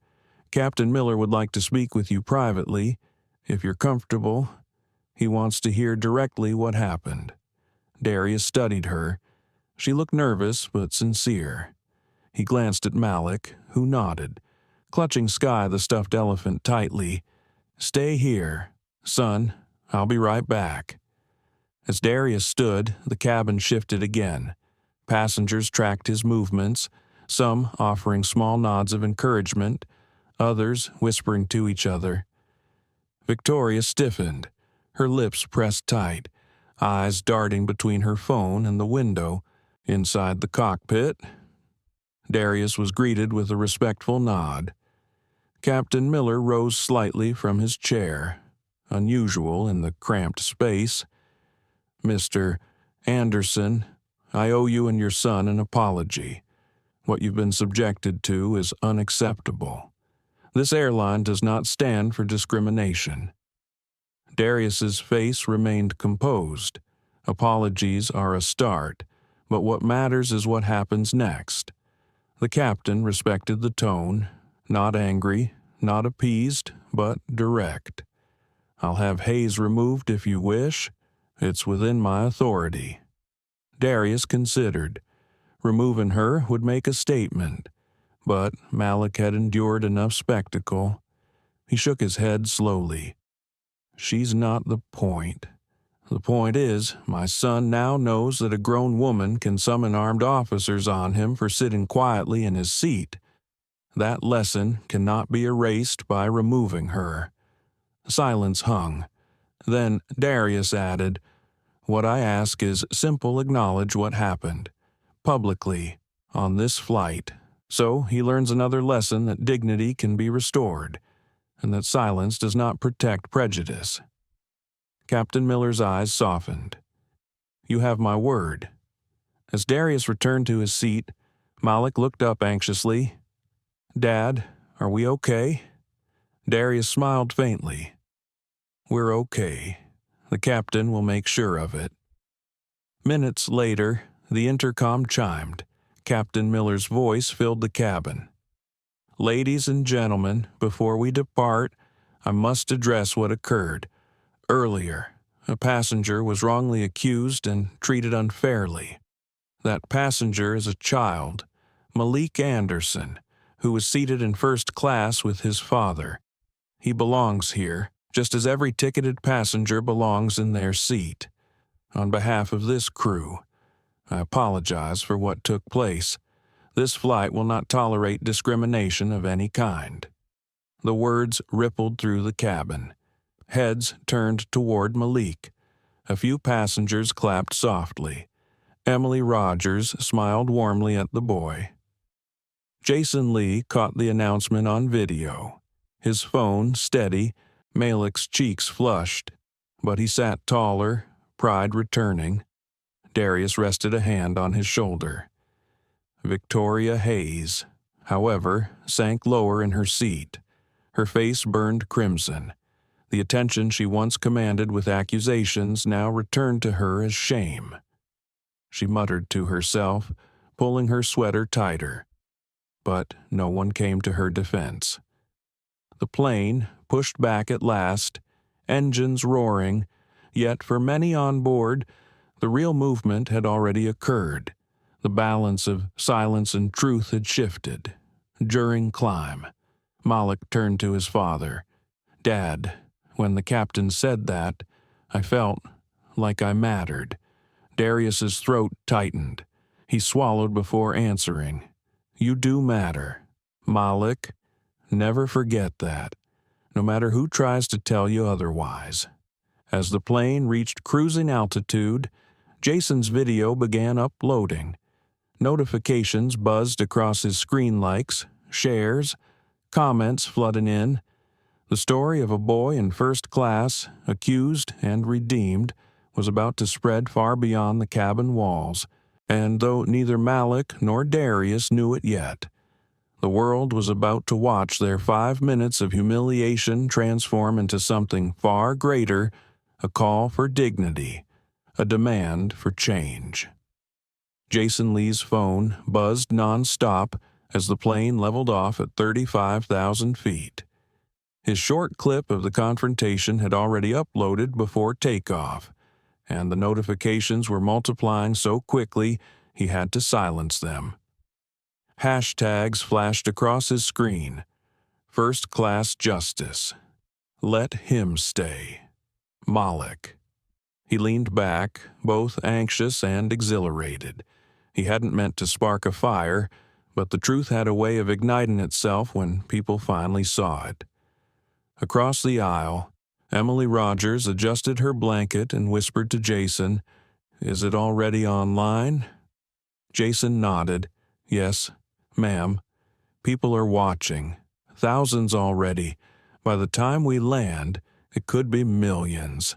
Captain Miller would like to speak with you privately, if you're comfortable. He wants to hear directly what happened." Darius studied her. She looked nervous but sincere. He glanced at Malik, who nodded, clutching Sky the stuffed elephant tightly. "Stay here. Son, I'll be right back." As Darius stood, the cabin shifted again. Passengers tracked his movements, some offering small nods of encouragement, others whispering to each other. Victoria stiffened, her lips pressed tight, eyes darting between her phone and the window. Inside the cockpit, Darius was greeted with a respectful nod. Captain Miller rose slightly from his chair, unusual in the cramped space. "Mr. Anderson, I owe you and your son an apology. What you've been subjected to is unacceptable. This airline does not stand for discrimination." Darius's face remained composed. Apologies are a start, but what matters is what happens next. The captain respected the tone, not angry, not appeased, but direct. "I'll have Hayes removed if you wish. It's within my authority." Darius considered. Removing her would make a statement, but Malik had endured enough spectacle. He shook his head slowly. "She's not the point. The point is, my son now knows that a grown woman can summon armed officers on him for sitting quietly in his seat. That lesson cannot be erased by removing her." Silence hung. Then Darius added, "What I ask is simple: acknowledge what happened, publicly, on this flight, so he learns another lesson that dignity can be restored, and that silence does not protect prejudice." Captain Miller's eyes softened. "You have my word." As Darius returned to his seat, Malik looked up anxiously. "Dad, are we okay?" Darius smiled faintly. "We're okay. The captain will make sure of it." Minutes later, the intercom chimed. Captain Miller's voice filled the cabin. "Ladies and gentlemen, before we depart, I must address what occurred. Earlier, a passenger was wrongly accused and treated unfairly. That passenger is a child, Malik Anderson, who was seated in first class with his father. He belongs here, just as every ticketed passenger belongs in their seat. On behalf of this crew, I apologize for what took place. This flight will not tolerate discrimination of any kind." The words rippled through the cabin. Heads turned toward Malik. A few passengers clapped softly. Emily Rogers smiled warmly at the boy. Jason Lee caught the announcement on video. His phone steady, Malik's cheeks flushed, but he sat taller, pride returning. Darius rested a hand on his shoulder. Victoria Hayes, however, sank lower in her seat. Her face burned crimson. The attention she once commanded with accusations now returned to her as shame. She muttered to herself, pulling her sweater tighter. But no one came to her defense. The plane pushed back at last, engines roaring, yet for many on board, the real movement had already occurred. The balance of silence and truth had shifted. During climb, Malik turned to his father. "Dad, when the captain said that, I felt like I mattered." Darius's throat tightened. He swallowed before answering. "You do matter, Malik. Never forget that, no matter who tries to tell you otherwise." As the plane reached cruising altitude, Jason's video began uploading. Notifications buzzed across his screen, likes, shares, comments flooding in. The story of a boy in first class, accused and redeemed, was about to spread far beyond the cabin walls, and though neither Malik nor Darius knew it yet, the world was about to watch their 5 minutes of humiliation transform into something far greater: a call for dignity, a demand for change. Jason Lee's phone buzzed non-stop as the plane leveled off at 35,000 feet. His short clip of the confrontation had already uploaded before takeoff, and the notifications were multiplying so quickly he had to silence them. Hashtags flashed across his screen. First-class justice. Let him stay. Malik. He leaned back, both anxious and exhilarated. He hadn't meant to spark a fire, but the truth had a way of igniting itself when people finally saw it. Across the aisle, Emily Rogers adjusted her blanket and whispered to Jason, "Is it already online?" Jason nodded. "Yes, ma'am. People are watching. Thousands already. By the time we land, it could be millions."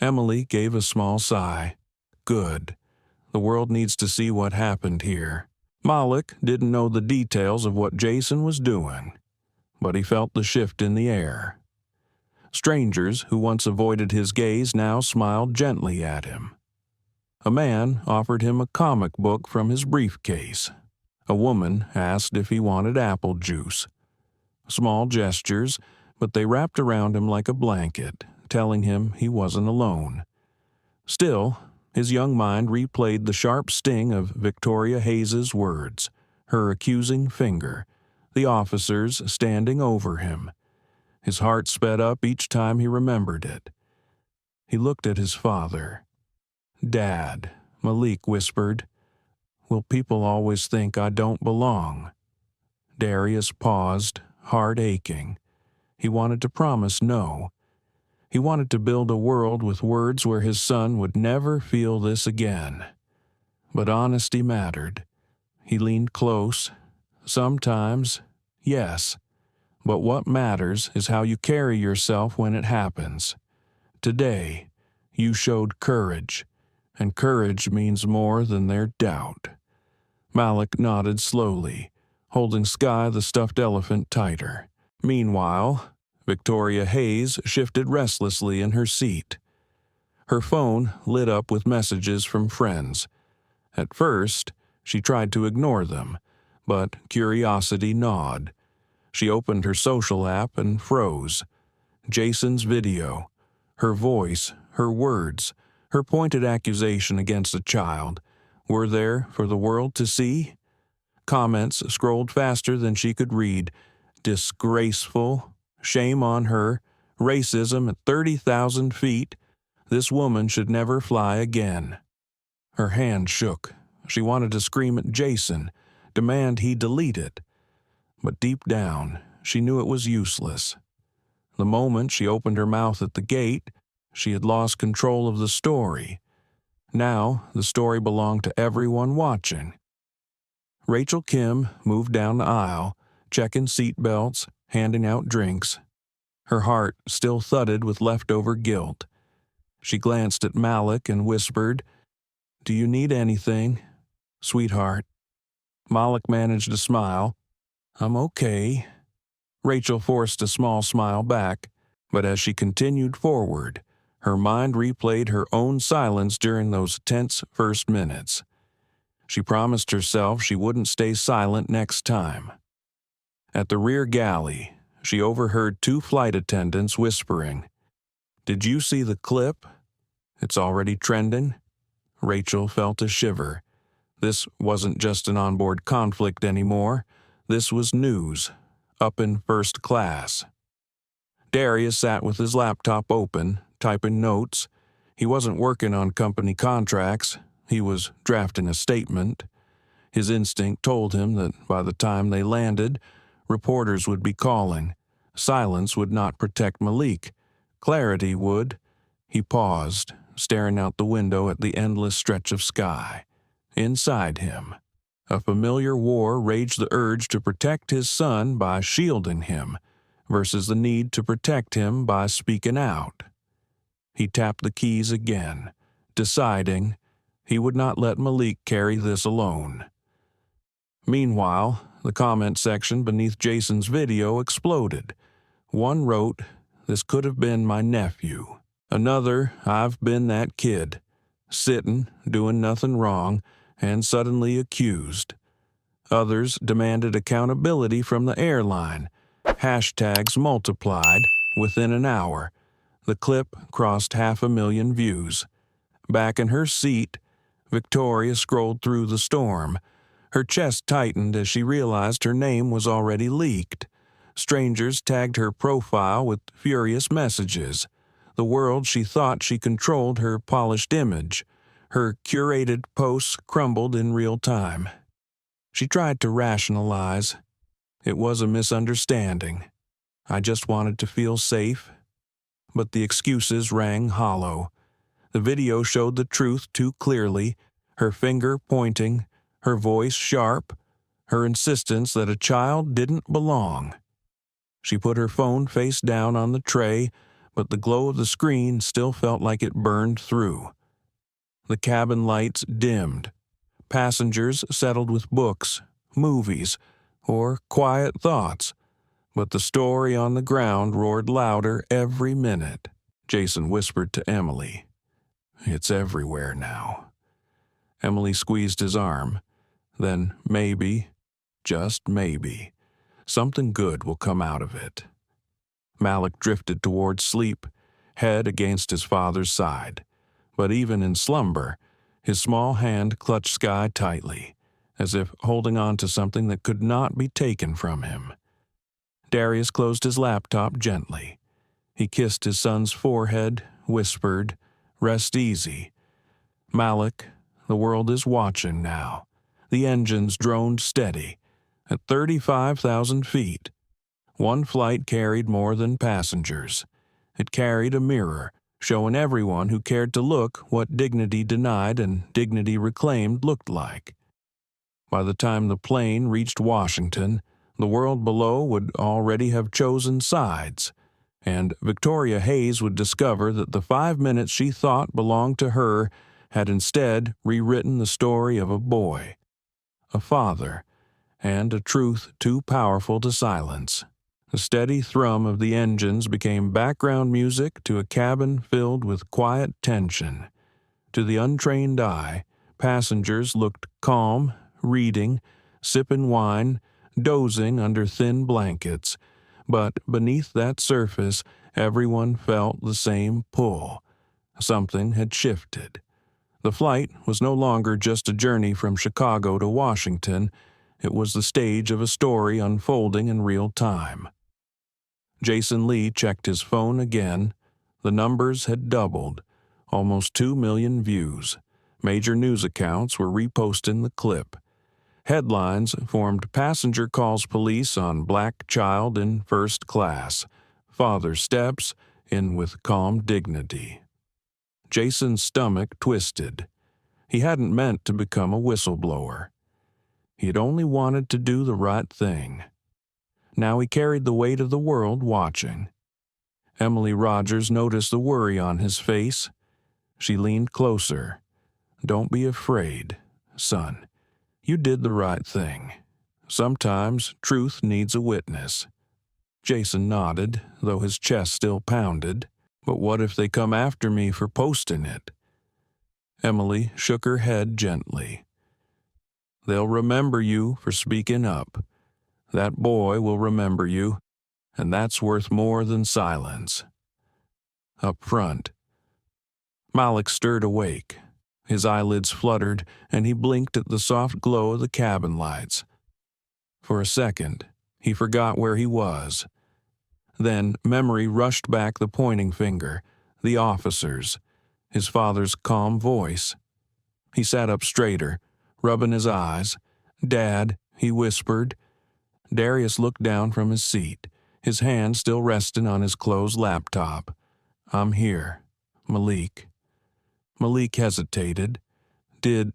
Emily gave a small sigh. "Good. The world needs to see what happened here." Malik didn't know the details of what Jason was doing, but he felt the shift in the air. Strangers who once avoided his gaze now smiled gently at him. A man offered him a comic book from his briefcase. A woman asked if he wanted apple juice. Small gestures, but they wrapped around him like a blanket, telling him he wasn't alone. Still, his young mind replayed the sharp sting of Victoria Hayes's words, her accusing finger, the officers standing over him. His heart sped up each time he remembered it. He looked at his father. "Dad," Malik whispered, "will people always think I don't belong?" Darius paused, heart aching. He wanted to promise no. He wanted to build a world with words where his son would never feel this again. But honesty mattered. He leaned close. Sometimes, yes. But what matters is how you carry yourself when it happens. Today, you showed courage, and courage means more than their doubt. Malik nodded slowly, holding Sky the stuffed elephant tighter. Meanwhile, Victoria Hayes shifted restlessly in her seat. Her phone lit up with messages from friends. At first, she tried to ignore them, but curiosity gnawed. She opened her social app and froze. Jason's video, her voice, her words, her pointed accusation against a child, were there for the world to see? Comments scrolled faster than she could read. Disgraceful, shame on her, racism at 30,000 feet. This woman should never fly again. Her hand shook. She wanted to scream at Jason, demand he delete it. But deep down, she knew it was useless. The moment she opened her mouth at the gate, she had lost control of the story. Now, the story belonged to everyone watching. Rachel Kim moved down the aisle, checking seat belts, handing out drinks. Her heart still thudded with leftover guilt. She glanced at Malik and whispered, "Do you need anything, sweetheart?" Malik managed a smile. "I'm okay." Rachel forced a small smile back, but as she continued forward, her mind replayed her own silence during those tense first minutes. She promised herself she wouldn't stay silent next time. At the rear galley, she overheard two flight attendants whispering, "Did you see the clip? It's already trending." Rachel felt a shiver. This wasn't just an onboard conflict anymore. This was news, up in first class. Darius sat with his laptop open, typing notes. He wasn't working on company contracts. He was drafting a statement. His instinct told him that by the time they landed, reporters would be calling. Silence would not protect Malik. Clarity would. He paused, staring out the window at the endless stretch of sky. Inside him, a familiar war raged, the urge to protect his son by shielding him versus the need to protect him by speaking out. He tapped the keys again, deciding he would not let Malik carry this alone. Meanwhile, the comment section beneath Jason's video exploded. One wrote, "This could have been my nephew." Another, "I've been that kid, sitting, doing nothing wrong, and suddenly accused." Others demanded accountability from the airline. Hashtags multiplied within an hour. The clip crossed 500,000 views. Back in her seat, Victoria scrolled through the storm. Her chest tightened as she realized her name was already leaked. Strangers tagged her profile with furious messages. The world she thought she controlled her polished image. Her curated posts crumbled in real time. She tried to rationalize. It was a misunderstanding. I just wanted to feel safe. But the excuses rang hollow. The video showed the truth too clearly, her finger pointing, her voice sharp, her insistence that a child didn't belong. She put her phone face down on the tray, but the glow of the screen still felt like it burned through. The cabin lights dimmed. Passengers settled with books, movies, or quiet thoughts, but the story on the ground roared louder every minute. Jason whispered to Emily, "It's everywhere now." Emily squeezed his arm. Then maybe, just maybe, something good will come out of it. Malik drifted towards sleep, head against his father's side. But even in slumber, his small hand clutched Sky tightly, as if holding on to something that could not be taken from him. Darius closed his laptop gently. He kissed his son's forehead, whispered, "Rest easy." "Malik, the world is watching now." The engines droned steady, at 35,000 feet. One flight carried more than passengers. It carried a mirror, showing everyone who cared to look what dignity denied and dignity reclaimed looked like. By the time the plane reached Washington, the world below would already have chosen sides, and Victoria Hayes would discover that the 5 minutes she thought belonged to her had instead rewritten the story of a boy, a father, and a truth too powerful to silence. The steady thrum of the engines became background music to a cabin filled with quiet tension. To the untrained eye, passengers looked calm, reading, sipping wine, dozing under thin blankets. But beneath that surface, everyone felt the same pull. Something had shifted. The flight was no longer just a journey from Chicago to Washington. It was the stage of a story unfolding in real time. Jason Lee checked his phone again. The numbers had doubled, almost 2 million views. Major news accounts were reposting the clip. Headlines formed: "Passenger calls police on black child in first class. Father steps in with calm dignity." Jason's stomach twisted. He hadn't meant to become a whistleblower. He had only wanted to do the right thing. Now he carried the weight of the world watching. Emily Rogers noticed the worry on his face. She leaned closer. "Don't be afraid, son. You did the right thing. Sometimes truth needs a witness." Jason nodded, though his chest still pounded. "But what if they come after me for posting it?" Emily shook her head gently. "They'll remember you for speaking up. That boy will remember you, and that's worth more than silence." Up front, Malik stirred awake. His eyelids fluttered, and he blinked at the soft glow of the cabin lights. For a second, he forgot where he was. Then memory rushed back the pointing finger, the officers, his father's calm voice. He sat up straighter, rubbing his eyes. "Dad," he whispered. Darius looked down from his seat, his hand still resting on his closed laptop. "I'm here, Malik." Malik hesitated. Did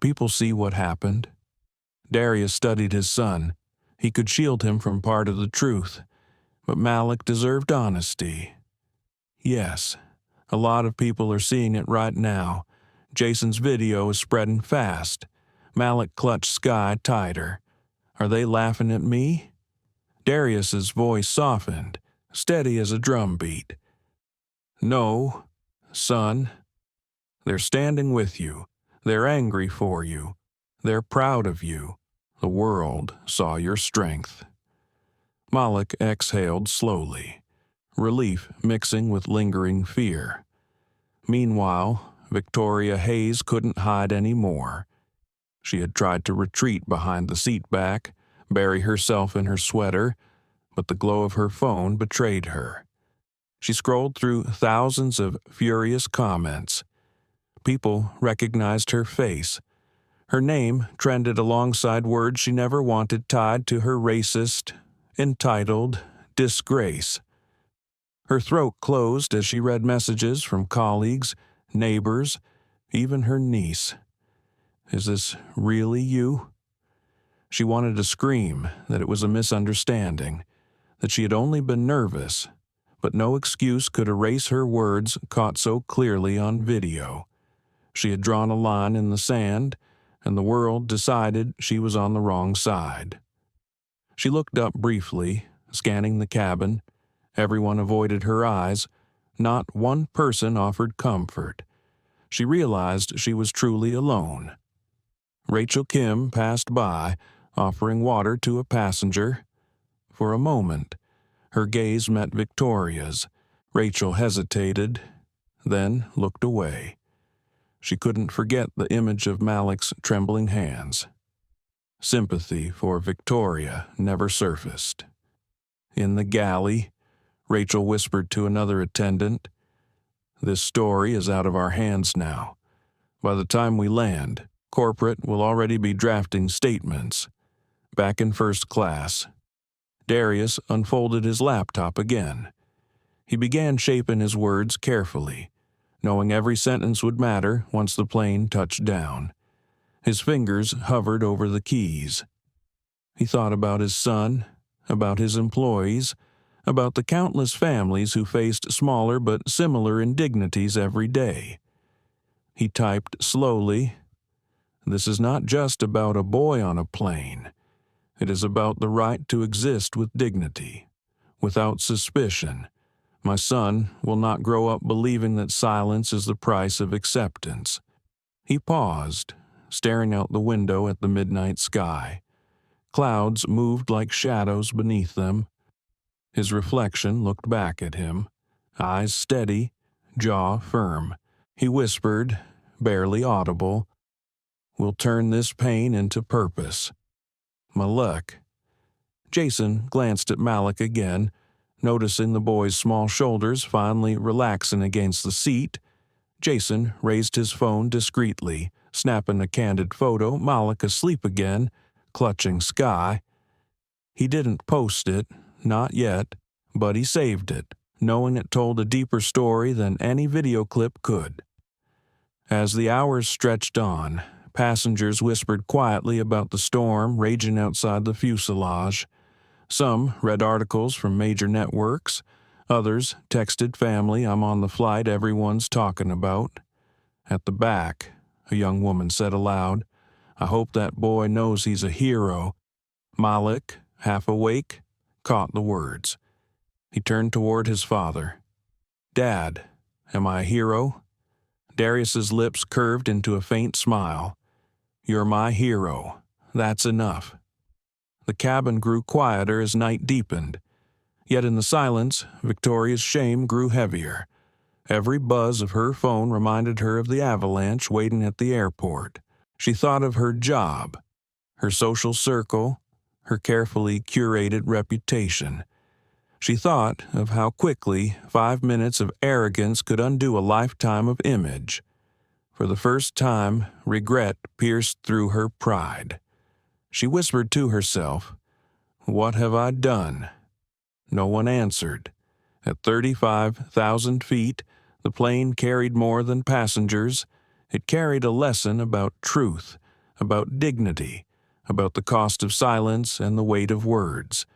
people see what happened? Darius studied his son. He could shield him from part of the truth. But Malik deserved honesty. "Yes, a lot of people are seeing it right now. Jason's video is spreading fast." Malik clutched Sky tighter. "Are they laughing at me?" Darius's voice softened, steady as a drum beat. "No, son. They're standing with you. They're angry for you. They're proud of you. The world saw your strength." Malik exhaled slowly, relief mixing with lingering fear. Meanwhile, Victoria Hayes couldn't hide anymore. She had tried to retreat behind the seat back, bury herself in her sweater, but the glow of her phone betrayed her. She scrolled through thousands of furious comments. People recognized her face. Her name trended alongside words she never wanted tied to her racist, entitled disgrace. Her throat closed as she read messages from colleagues, neighbors, even her niece. Is this really you? She wanted to scream that it was a misunderstanding, that she had only been nervous, but no excuse could erase her words caught so clearly on video. She had drawn a line in the sand, and the world decided she was on the wrong side. She looked up briefly, scanning the cabin. Everyone avoided her eyes. Not one person offered comfort. She realized she was truly alone. Rachel Kim passed by, offering water to a passenger. For a moment, her gaze met Victoria's. Rachel hesitated, then looked away. She couldn't forget the image of Malik's trembling hands. Sympathy for Victoria never surfaced. In the galley, Rachel whispered to another attendant, "This story is out of our hands now. By the time we land, corporate will already be drafting statements." Back in first class, Darius unfolded his laptop again. He began shaping his words carefully, knowing every sentence would matter once the plane touched down. His fingers hovered over the keys. He thought about his son, about his employees, about the countless families who faced smaller but similar indignities every day. He typed slowly, "This is not just about a boy on a plane. It is about the right to exist with dignity, without suspicion. My son will not grow up believing that silence is the price of acceptance." He paused, staring out the window at the midnight sky. Clouds moved like shadows beneath them. His reflection looked back at him, eyes steady, jaw firm. He whispered, barely audible, "We'll turn this pain into purpose." Malik. Jason glanced at Malik again, noticing the boy's small shoulders finally relaxing against the seat. Jason raised his phone discreetly, snapping a candid photo, Malik asleep again, clutching sky. He didn't post it, not yet, but he saved it, knowing it told a deeper story than any video clip could. As the hours stretched on, passengers whispered quietly about the storm raging outside the fuselage. Some read articles from major networks. Others texted family, "I'm on the flight everyone's talking about." At the back, a young woman said aloud, "I hope that boy knows he's a hero." Malik, half awake, caught the words. He turned toward his father. "Dad, am I a hero?" Darius's lips curved into a faint smile. "You're my hero. That's enough." The cabin grew quieter as night deepened. Yet in the silence, Victoria's shame grew heavier. Every buzz of her phone reminded her of the avalanche waiting at the airport. She thought of her job, her social circle, her carefully curated reputation. She thought of how quickly 5 minutes of arrogance could undo a lifetime of image. For the first time, regret pierced through her pride. She whispered to herself, "What have I done?" No one answered. At 35,000 feet, the plane carried more than passengers. It carried a lesson about truth, about dignity, about the cost of silence and the weight of words.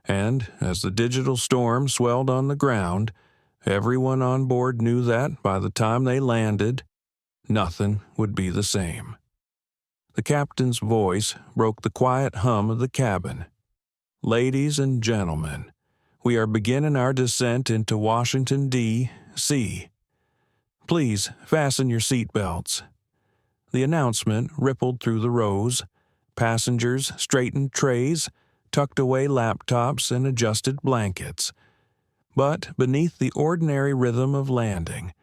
And as the digital storm swelled on the ground, everyone on board knew that by the time they landed, nothing would be the same. The captain's voice broke the quiet hum of the cabin. "Ladies and gentlemen, we are beginning our descent into Washington, D.C. Please fasten your seatbelts." The announcement rippled through the rows. Passengers straightened trays, tucked away laptops, and adjusted blankets. But beneath the ordinary rhythm of landing,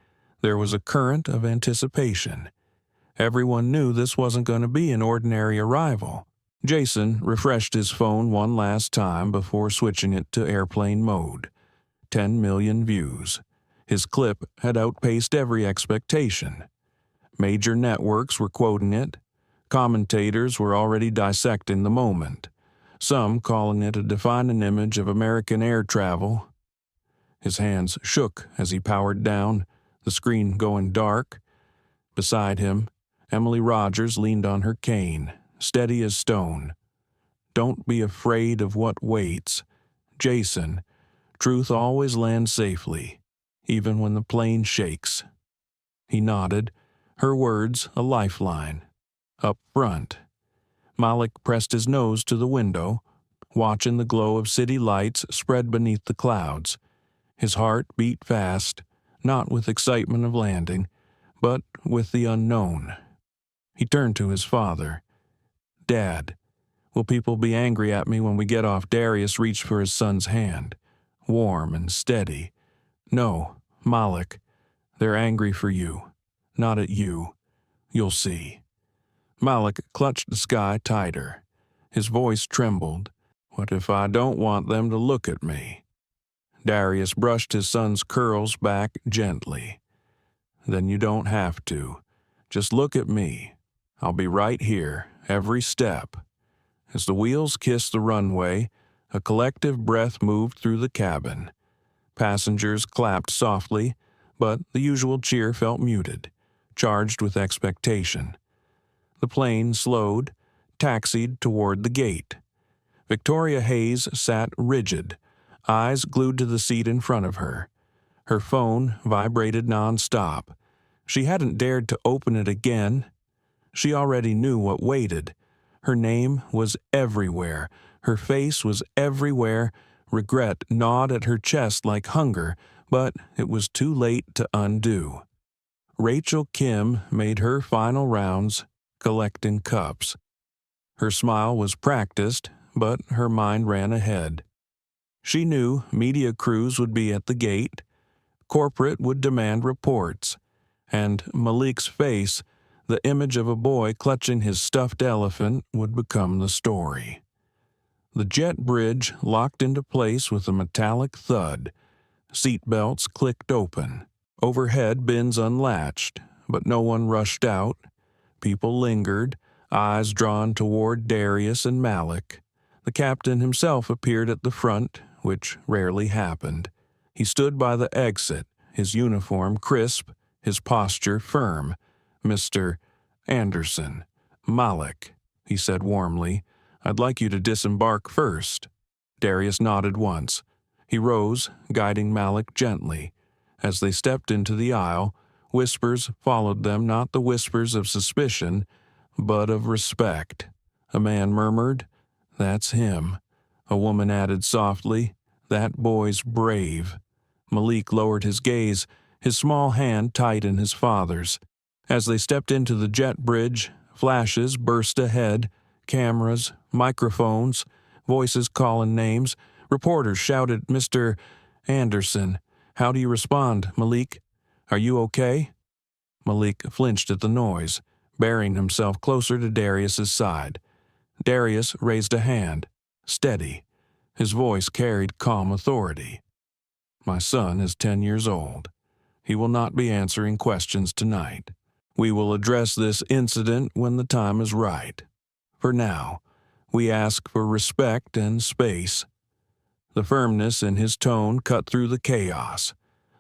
There was a current of anticipation. Everyone knew this wasn't going to be an ordinary arrival. Jason refreshed his phone one last time before switching it to airplane mode. 10 million views. His clip had outpaced every expectation. Major networks were quoting it. Commentators were already dissecting the moment, some calling it a defining image of American air travel. His hands shook as he powered down, the screen going dark. Beside him, Emily Rogers leaned on her cane, steady as stone. Don't be afraid of what waits. Jason, truth always lands safely, even when the plane shakes. He nodded, her words a lifeline. Up front. Malik pressed his nose to the window, watching the glow of city lights spread beneath the clouds. His heart beat fast, not with excitement of landing, but with the unknown. He turned to his father. Dad, will people be angry at me when we get off? Darius reached for his son's hand, warm and steady. No, Malik, they're angry for you, not at you. You'll see. Malik clutched the sky tighter. His voice trembled. What if I don't want them to look at me? Darius brushed his son's curls back gently. Then you don't have to. Just look at me. I'll be right here, every step. As the wheels kissed the runway, a collective breath moved through the cabin. Passengers clapped softly, but the usual cheer felt muted, charged with expectation. The plane slowed, taxied toward the gate. Victoria Hayes sat rigid, eyes glued to the seat in front of her. Her phone vibrated nonstop. She hadn't dared to open it again. She already knew what waited. Her name was everywhere. Her face was everywhere. Regret gnawed at her chest like hunger, but it was too late to undo. Rachel Kim made her final rounds, collecting cups. Her smile was practiced, but her mind ran ahead. She knew media crews would be at the gate, corporate would demand reports, and Malik's face, the image of a boy clutching his stuffed elephant, would become the story. The jet bridge locked into place with a metallic thud. Seat belts clicked open. Overhead bins unlatched, but no one rushed out. People lingered, eyes drawn toward Darius and Malik. The captain himself appeared at the front, which rarely happened. He stood by the exit, his uniform crisp, his posture firm. Mr. Anderson, Malik, he said warmly, I'd like you to disembark first. Darius nodded once. He rose, guiding Malik gently. As they stepped into the aisle, whispers followed them, not the whispers of suspicion, but of respect. A man murmured, That's him. A woman added softly, That boy's brave. Malik lowered his gaze, his small hand tight in his father's. As they stepped into the jet bridge, flashes burst ahead, cameras, microphones, voices calling names. Reporters shouted, Mr. Anderson. How do you respond, Malik? Are you okay? Malik flinched at the noise, bearing himself closer to Darius's side. Darius raised a hand, steady. His voice carried calm authority. My son is 10 years old. He will not be answering questions tonight. We will address this incident when the time is right. For now, we ask for respect and space. The firmness in his tone cut through the chaos.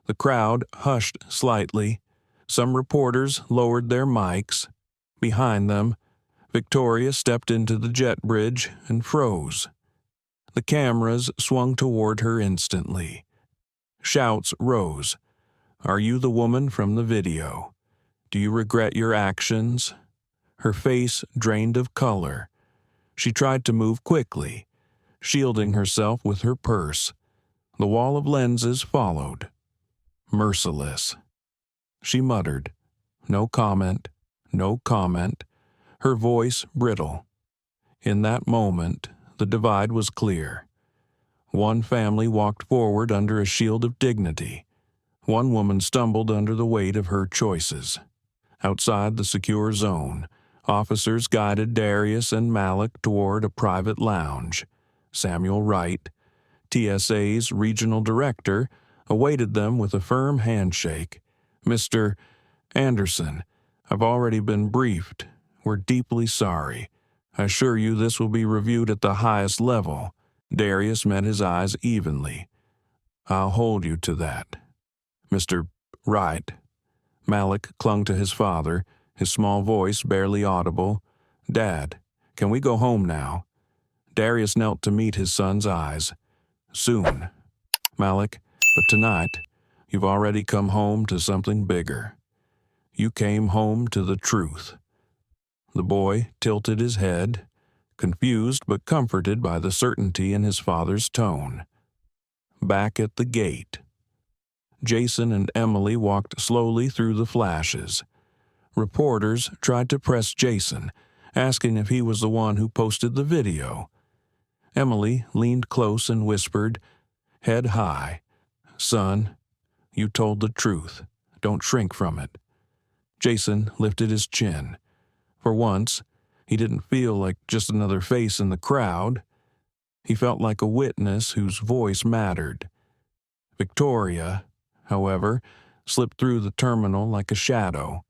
The crowd hushed slightly. Some reporters lowered their mics. Behind them, Victoria stepped into the jet bridge and froze. The cameras swung toward her instantly. Shouts rose. Are you the woman from the video? Do you regret your actions? Her face drained of color. She tried to move quickly, shielding herself with her purse. The wall of lenses followed. Merciless. She muttered, No comment, no comment, her voice brittle. In that moment, the divide was clear. One family walked forward under a shield of dignity. One woman stumbled under the weight of her choices. Outside the secure zone, officers guided Darius and Malik toward a private lounge. Samuel Wright, TSA's regional director, awaited them with a firm handshake. "Mr. Anderson, I've already been briefed. We're deeply sorry. I assure you this will be reviewed at the highest level." Darius met his eyes evenly. "I'll hold you to that." "Mr. Wright." Malik clung to his father, his small voice barely audible. "Dad, can we go home now?" Darius knelt to meet his son's eyes. "Soon, Malik, but tonight, you've already come home to something bigger. You came home to the truth." The boy tilted his head, confused but comforted by the certainty in his father's tone. Back at the gate, Jason and Emily walked slowly through the flashes. Reporters tried to press Jason, asking if he was the one who posted the video. Emily leaned close and whispered, head high, "Son, you told the truth. Don't shrink from it." Jason lifted his chin. For once, he didn't feel like just another face in the crowd. He felt like a witness whose voice mattered. Victoria, however, slipped through the terminal like a shadow.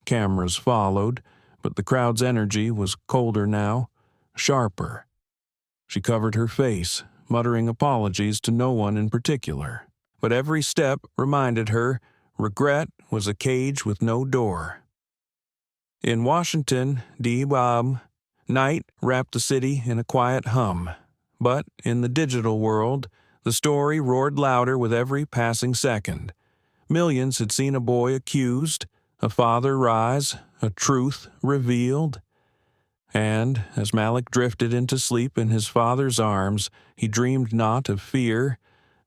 Cameras followed, but the crowd's energy was colder now, sharper. She covered her face, muttering apologies to no one in particular. But every step reminded her regret was a cage with no door. In Washington, night wrapped the city in a quiet hum. But in the digital world, the story roared louder with every passing second. Millions had seen a boy accused, a father rise, a truth revealed. And as Malik drifted into sleep in his father's arms, he dreamed not of fear,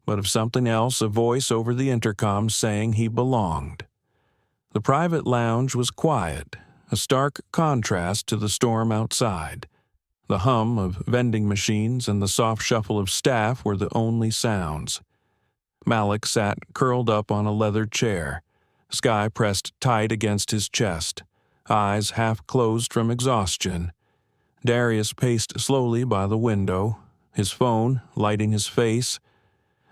but of something else, a voice over the intercom saying he belonged. The private lounge was quiet, a stark contrast to the storm outside. The hum of vending machines and the soft shuffle of staff were the only sounds. Malik sat curled up on a leather chair, sky pressed tight against his chest, eyes half closed from exhaustion. Darius paced slowly by the window, his phone lighting his face.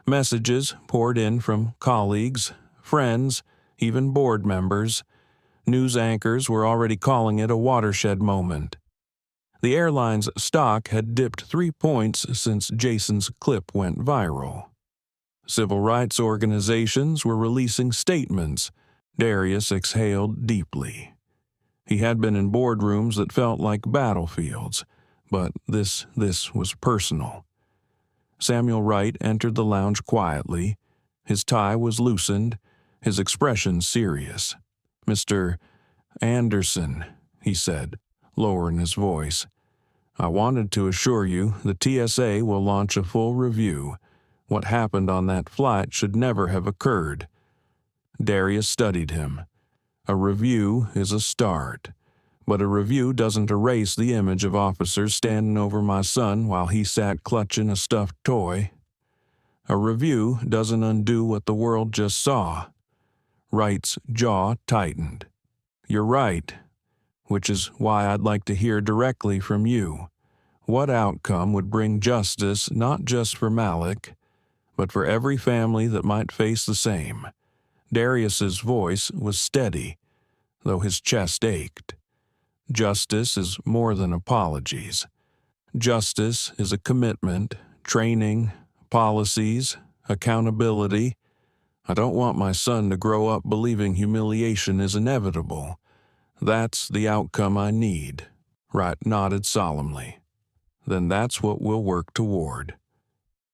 Messages poured in from colleagues, friends, even board members. News anchors were already calling it a watershed moment. The airline's stock had dipped 3 points since Jason's clip went viral. Civil rights organizations were releasing statements. Darius exhaled deeply. He had been in boardrooms that felt like battlefields, but this was personal. Samuel Wright entered the lounge quietly. His tie was loosened, his expression serious. "Mr. Anderson," he said, lowering his voice, "I wanted to assure you the TSA will launch a full review. What happened on that flight should never have occurred." Darius studied him. A review is a start, but a review doesn't erase the image of officers standing over my son while he sat clutching a stuffed toy. A review doesn't undo what the world just saw. Wright's jaw tightened. "You're right, which is why I'd like to hear directly from you. What outcome would bring justice not just for Malik, but for every family that might face the same?" Darius's voice was steady, though his chest ached. Justice is more than apologies. Justice is a commitment, training, policies, accountability. I don't want my son to grow up believing humiliation is inevitable. That's the outcome I need. Wright nodded solemnly. Then that's what we'll work toward.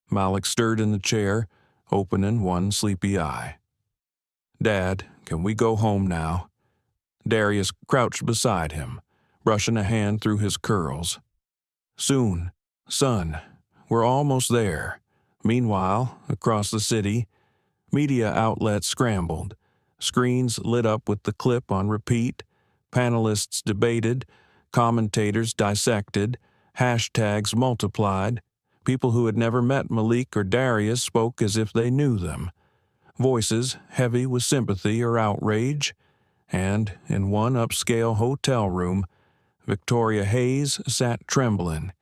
Malik stirred in the chair, opening one sleepy eye. "Dad, can we go home now?" Darius crouched beside him, brushing a hand through his curls. "Soon, son. We're almost there." Meanwhile, across the city, media outlets scrambled. Screens lit up with the clip on repeat. Panelists debated. Commentators dissected. Hashtags multiplied. People who had never met Malik or Darius spoke as if they knew them. voices heavy with sympathy or outrage, and in one upscale hotel room, Victoria Hayes sat trembling.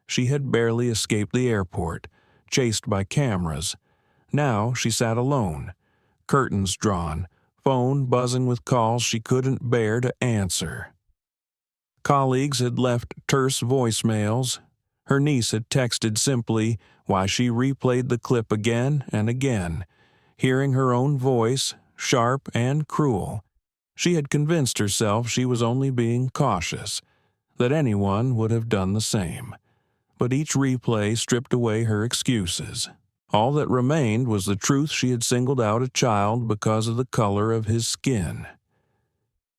She had barely escaped the airport, chased by cameras. Now she sat alone, curtains drawn, phone buzzing with calls she couldn't bear to answer. Colleagues had left terse voicemails. Her niece had texted simply why she replayed the clip again and again, hearing her own voice, sharp and cruel. She had convinced herself she was only being cautious, that anyone would have done the same. But each replay stripped away her excuses. All that remained was the truth she had singled out a child because of the color of his skin.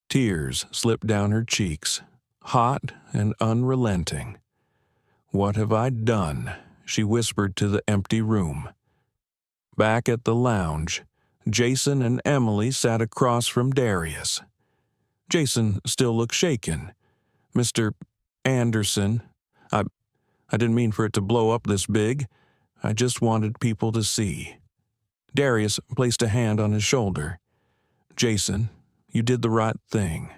Tears slipped down her cheeks, hot and unrelenting. "What have I done?" she whispered to the empty room. Back at the lounge, Jason and Emily sat across from Darius. Jason still looked shaken. "Mr. Anderson, I didn't mean for it to blow up this big. I just wanted people to see." Darius placed a hand on his shoulder. "Jason, you did the right thing.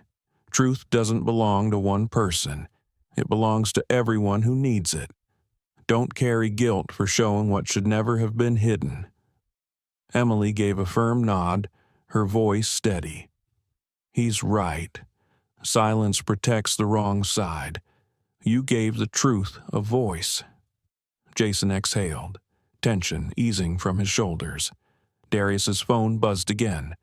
Truth doesn't belong to one person. It belongs to everyone who needs it. Don't carry guilt for showing what should never have been hidden." Emily gave a firm nod, her voice steady. "He's right. Silence protects the wrong side. You gave the truth a voice." Jason exhaled, tension easing from his shoulders. Darius's phone buzzed again.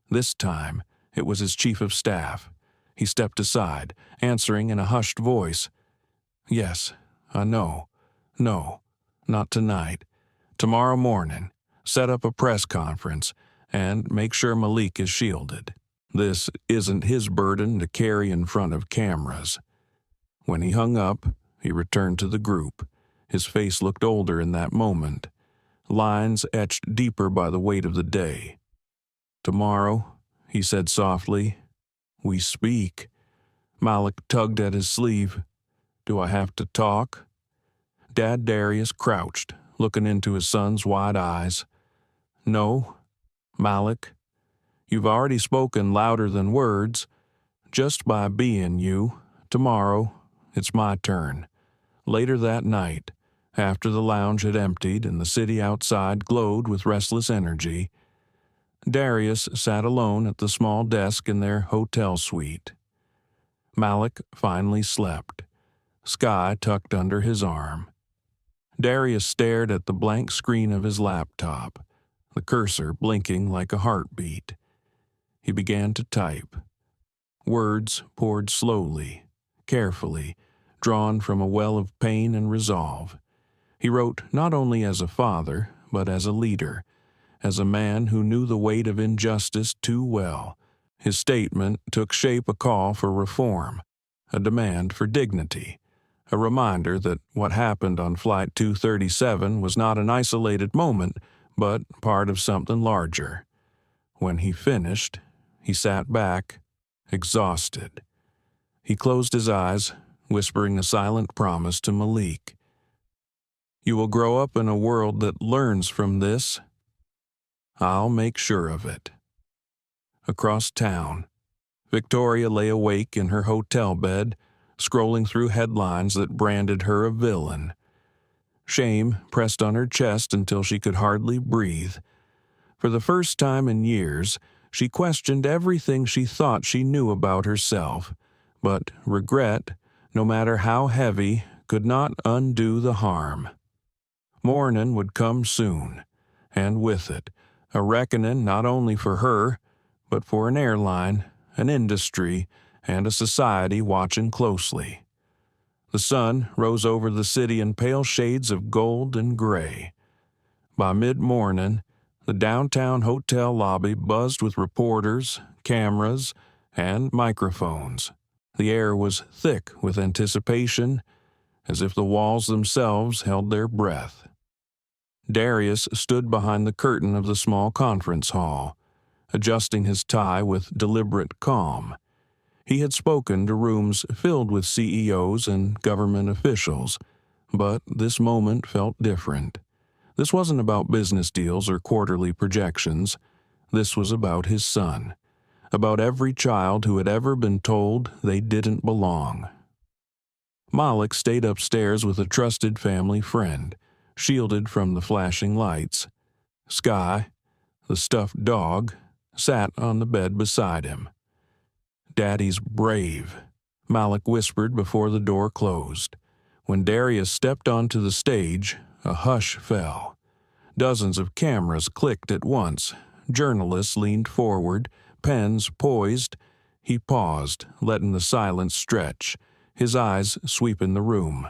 This time, it was his chief of staff. He stepped aside, answering in a hushed voice. "Yes, I know. No, not tonight. Tomorrow morning, set up a press conference and make sure Malik is shielded. This isn't his burden to carry in front of cameras." When he hung up, he returned to the group. His face looked older in that moment, lines etched deeper by the weight of the day. "Tomorrow," he said softly, "we speak." Malik tugged at his sleeve. "Do I have to talk?" Dad Darius crouched, looking into his son's wide eyes. "No, Malik. You've already spoken louder than words. Just by being you, tomorrow, it's my turn." Later that night, after the lounge had emptied and the city outside glowed with restless energy, Darius sat alone at the small desk in their hotel suite. Malik finally slept, Sky tucked under his arm. Darius stared at the blank screen of his laptop, the cursor blinking like a heartbeat. He began to type. Words poured slowly, carefully, drawn from a well of pain and resolve. He wrote not only as a father, but as a leader, as a man who knew the weight of injustice too well. His statement took shape a call for reform, a demand for dignity, a reminder that what happened on Flight 237 was not an isolated moment, but part of something larger. When he finished, he sat back, exhausted. He closed his eyes, whispering a silent promise to Malik. "You will grow up in a world that learns from this. I'll make sure of it." Across town, Victoria lay awake in her hotel bed, scrolling through headlines that branded her a villain. Shame pressed on her chest until she could hardly breathe. For the first time in years, she questioned everything she thought she knew about herself, but regret, no matter how heavy, could not undo the harm. Morning would come soon, and with it, a reckoning not only for her, but for an airline, an industry, and a society watching closely. The sun rose over the city in pale shades of gold and gray. By mid-morning, the downtown hotel lobby buzzed with reporters, cameras, and microphones. The air was thick with anticipation, as if the walls themselves held their breath. Darius stood behind the curtain of the small conference hall, adjusting his tie with deliberate calm. He had spoken to rooms filled with CEOs and government officials, but this moment felt different. This wasn't about business deals or quarterly projections. This was about his son, about every child who had ever been told they didn't belong. Malik stayed upstairs with a trusted family friend, shielded from the flashing lights. Sky, the stuffed dog, sat on the bed beside him. "Daddy's brave," Malik whispered before the door closed. When Darius stepped onto the stage, a hush fell. Dozens of cameras clicked at once. Journalists leaned forward, pens poised. He paused, letting the silence stretch, his eyes sweeping the room.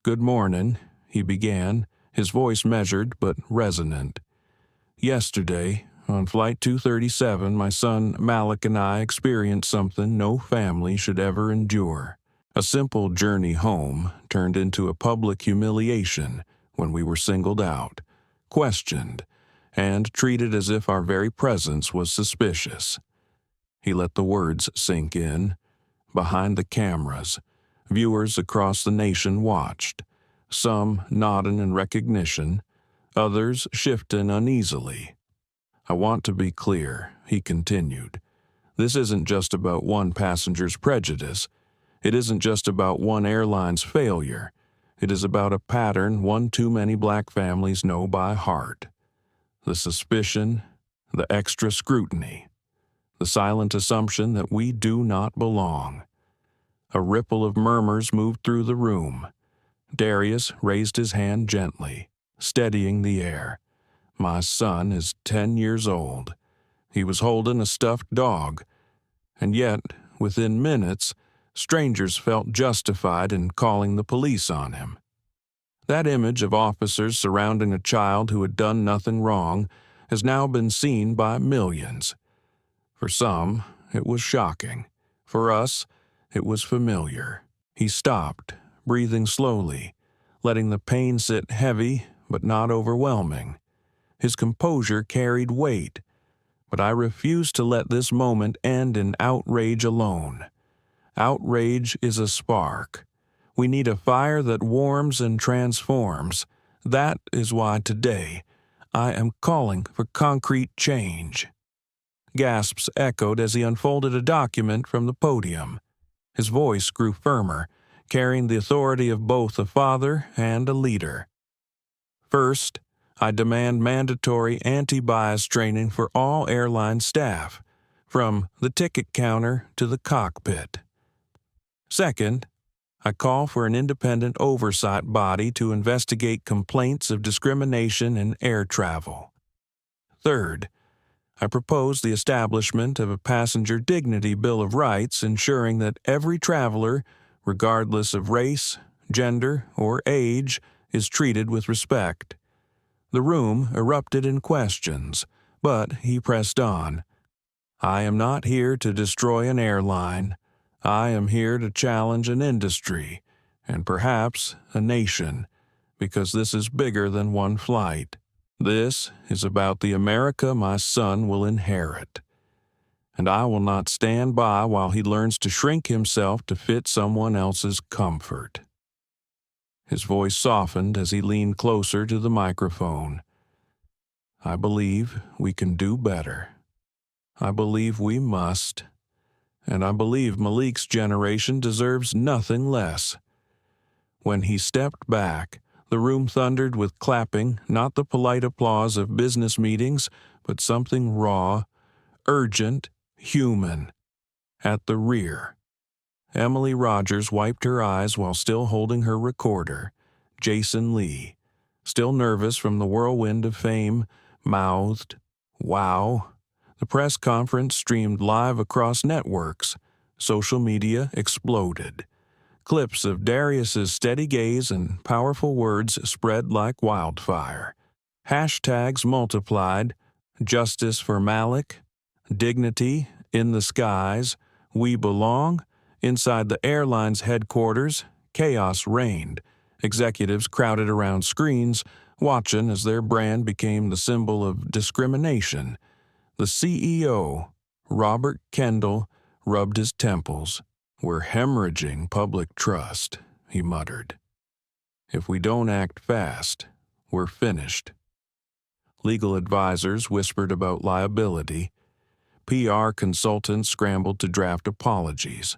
"Good morning," he began, his voice measured but resonant. "Yesterday, on Flight 237, my son Malik and I experienced something no family should ever endure. A simple journey home turned into a public humiliation when we were singled out, questioned, and treated as if our very presence was suspicious." He let the words sink in. Behind the cameras, viewers across the nation watched, some nodding in recognition, others shifting uneasily. "I want to be clear," he continued. "This isn't just about one passenger's prejudice. It isn't just about one airline's failure. It is about a pattern one too many black families know by heart. The suspicion, the extra scrutiny, the silent assumption that we do not belong." A ripple of murmurs moved through the room. Darius raised his hand gently, steadying the air. "My son is 10 years old. He was holding a stuffed dog. And yet, within minutes, strangers felt justified in calling the police on him." That image of officers surrounding a child who had done nothing wrong has now been seen by millions. For some, it was shocking. For us, it was familiar. He stopped, breathing slowly, letting the pain sit heavy but not overwhelming. His composure carried weight, but I refuse to let this moment end in outrage alone. Outrage is a spark. We need a fire that warms and transforms. That is why today I am calling for concrete change. Gasps echoed as he unfolded a document from the podium. His voice grew firmer, carrying the authority of both a father and a leader. "First, I demand mandatory anti-bias training for all airline staff, from the ticket counter to the cockpit. Second, I call for an independent oversight body to investigate complaints of discrimination in air travel. Third, I propose the establishment of a passenger dignity bill of rights ensuring that every traveler, regardless of race, gender, or age, is treated with respect." The room erupted in questions, but he pressed on. "I am not here to destroy an airline. I am here to challenge an industry, and perhaps a nation, because this is bigger than one flight. This is about the America my son will inherit. And I will not stand by while he learns to shrink himself to fit someone else's comfort." His voice softened as he leaned closer to the microphone. "I believe we can do better. I believe we must. And I believe Malik's generation deserves nothing less." When he stepped back, the room thundered with clapping, not the polite applause of business meetings, but something raw, urgent, human. At the rear, Emily Rogers wiped her eyes while still holding her recorder. Jason Lee, still nervous from the whirlwind of fame, mouthed, "Wow." The press conference streamed live across networks. Social media exploded. Clips of Darius's steady gaze and powerful words spread like wildfire. Hashtags multiplied: "Justice for Malik," "Dignity in the Skies," "We Belong." Inside the airline's headquarters, chaos reigned. Executives crowded around screens, watching as their brand became the symbol of discrimination. The CEO, Robert Kendall, rubbed his temples. "We're hemorrhaging public trust," he muttered. "If we don't act fast, were finished. Legal advisors whispered about liability. PR consultants scrambled to draft apologies.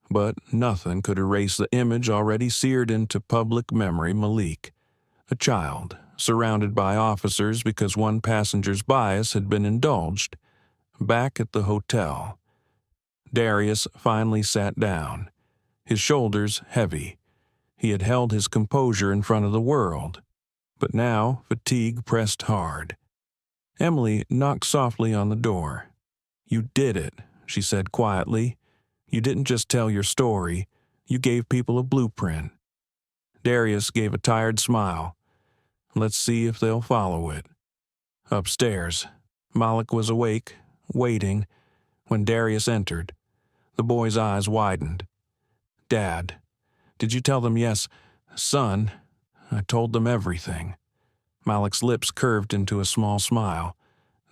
But nothing could erase the image already seared into public memory. Malik, a child, surrounded by officers because one passenger's bias had been indulged. Back at the hotel, Darius finally sat down, his shoulders heavy. He had held his composure in front of the world, but now fatigue pressed hard. Emily knocked softly on the door. "You did it," she said quietly. "You didn't just tell your story, you gave people a blueprint." Darius gave a tired smile. "Let's see if they'll follow it." Upstairs, Malik was awake, waiting, when Darius entered. The boy's eyes widened. "Dad, did you tell them yes?" "Son, I told them everything." Malik's lips curved into a small smile.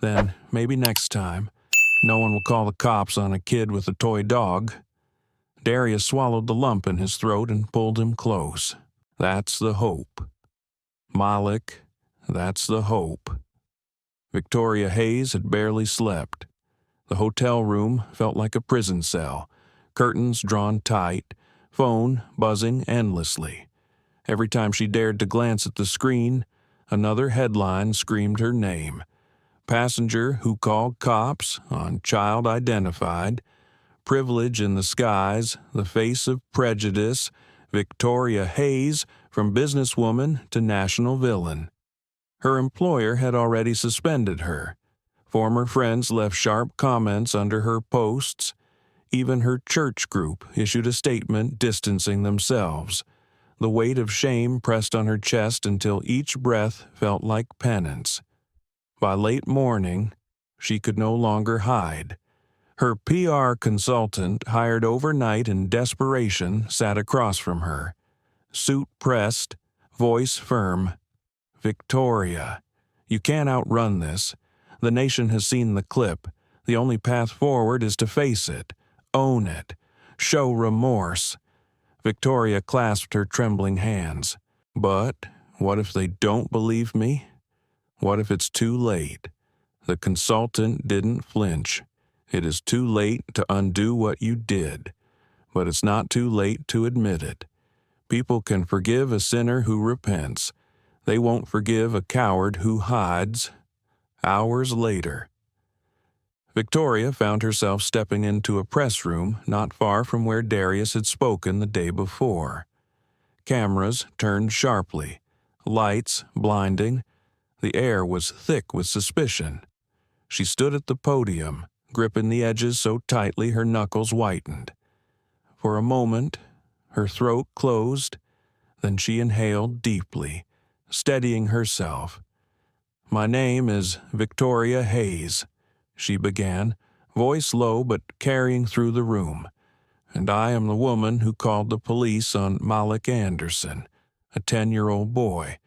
"Then, maybe next time, no one will call the cops on a kid with a toy dog." Darius swallowed the lump in his throat and pulled him close. "That's the hope. Malik, that's the hope." Victoria Hayes had barely slept. The hotel room felt like a prison cell, curtains drawn tight, phone buzzing endlessly. Every time she dared to glance at the screen, another headline screamed her name. "Passenger who called cops on child identified. Privilege in the skies, the face of prejudice. Victoria Hayes, from businesswoman to national villain." Her employer had already suspended her. Former friends left sharp comments under her posts. Even her church group issued a statement distancing themselves. The weight of shame pressed on her chest until each breath felt like penance. By late morning, she could no longer hide. Her PR consultant, hired overnight in desperation, sat across from her. Suit pressed, voice firm. "Victoria, you can't outrun this. The nation has seen the clip. The only path forward is to face it, own it, show remorse." Victoria clasped her trembling hands. "But what if they don't believe me? What if it's too late?" The consultant didn't flinch. "It is too late to undo what you did, but it's not too late to admit it. People can forgive a sinner who repents. They won't forgive a coward who hides." Hours later, Victoria found herself stepping into a press room not far from where Darius had spoken the day before. Cameras turned sharply, lights blinding. The air was thick with suspicion. She stood at the podium, gripping the edges so tightly her knuckles whitened. For a moment, her throat closed, then she inhaled deeply, steadying herself. "My name is Victoria Hayes," she began, voice low but carrying through the room. "And I am the woman who called the police on Malik Anderson, a 10-year-old boy,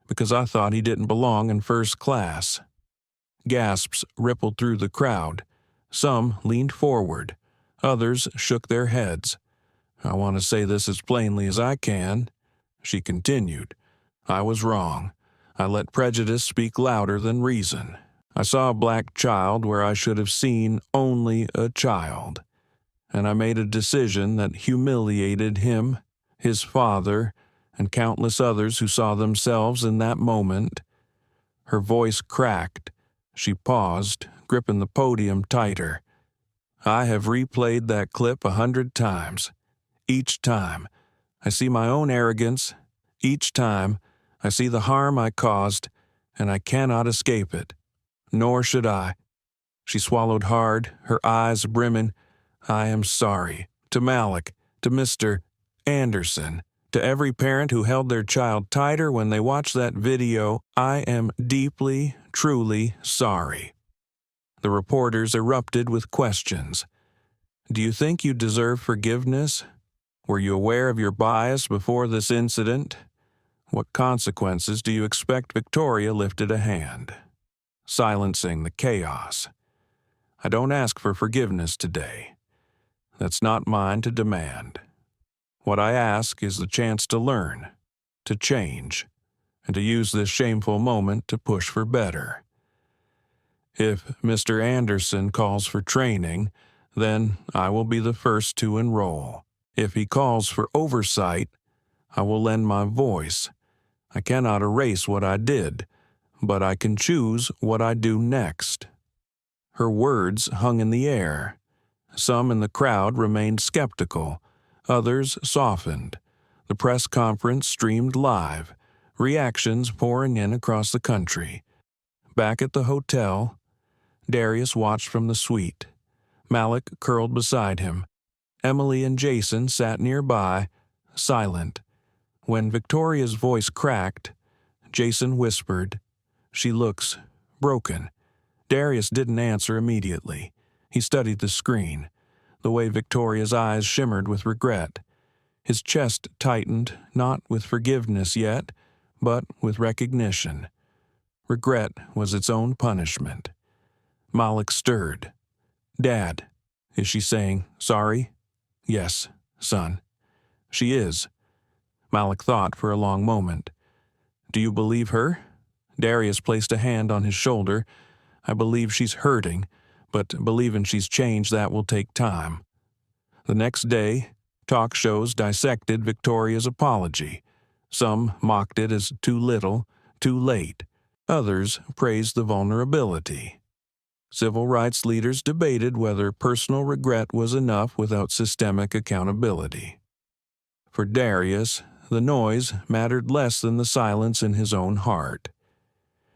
because I thought he didn't belong in first class." Gasps rippled through the crowd. Some leaned forward. Others shook their heads. "I want to say this as plainly as I can," she continued. "I was wrong. I let prejudice speak louder than reason. I saw a black child where I should have seen only a child. And I made a decision that humiliated him, his father, and countless others who saw themselves in that moment." Her voice cracked. She paused, gripping the podium tighter. "I have replayed that clip 100 times. Each time, I see my own arrogance. Each time, I see the harm I caused, and I cannot escape it. Nor should I." She swallowed hard, her eyes brimming. "I am sorry. To Malik, to Mr. Anderson, to every parent who held their child tighter when they watched that video, I am deeply, truly sorry." The reporters erupted with questions. "Do you think you deserve forgiveness? Were you aware of your bias before this incident? What consequences do you expect?" Victoria lifted a hand, silencing the chaos. "I don't ask for forgiveness today. That's not mine to demand. What I ask is the chance to learn, to change, and to use this shameful moment to push for better. If Mr. Anderson calls for training, then I will be the first to enroll. If he calls for oversight, I will lend my voice. I cannot erase what I did, but I can choose what I do next." Her words hung in the air. Some in the crowd remained skeptical, others softened. The press conference streamed live, reactions pouring in across the country. Back at the hotel, Darius watched from the suite. Malik curled beside him. Emily and Jason sat nearby, silent. When Victoria's voice cracked, Jason whispered, "She looks broken." Darius didn't answer immediately. He studied the screen, the way Victoria's eyes shimmered with regret. His chest tightened, not with forgiveness yet, but with recognition. Regret was its own punishment. Malik stirred. "Dad, is she saying sorry?" "Yes, son." "She is." Malik thought for a long moment. "Do you believe her?" Darius placed a hand on his shoulder. "I believe she's hurting, but believing she's changed, that will take time." The next day, talk shows dissected Victoria's apology. Some mocked it as too little, too late. Others praised the vulnerability. Civil rights leaders debated whether personal regret was enough without systemic accountability. For Darius, the noise mattered less than the silence in his own heart.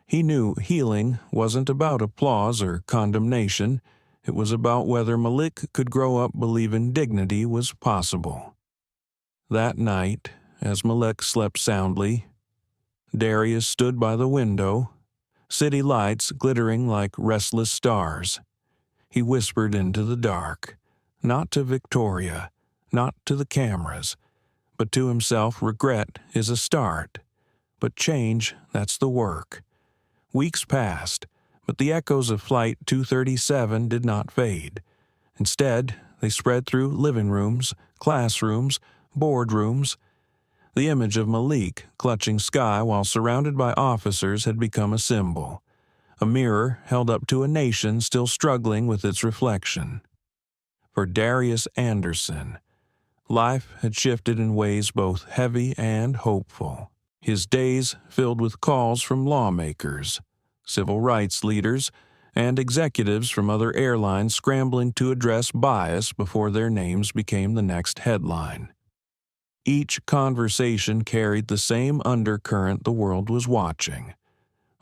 He knew healing wasn't about applause or condemnation. It was about whether Malik could grow up believing dignity was possible. That night, as Malik slept soundly, Darius stood by the window, city lights glittering like restless stars. He whispered into the dark, not to Victoria, not to the cameras, but to himself. Regret is a start, but change, that's the work. Weeks passed, but the echoes of Flight 237 did not fade. Instead, they spread through living rooms, classrooms, boardrooms. The image of Malik clutching sky while surrounded by officers had become a symbol, a mirror held up to a nation still struggling with its reflection. For Darius Anderson, life had shifted in ways both heavy and hopeful. His days filled with calls from lawmakers, civil rights leaders, and executives from other airlines scrambling to address bias before their names became the next headline. Each conversation carried the same undercurrent: the world was watching.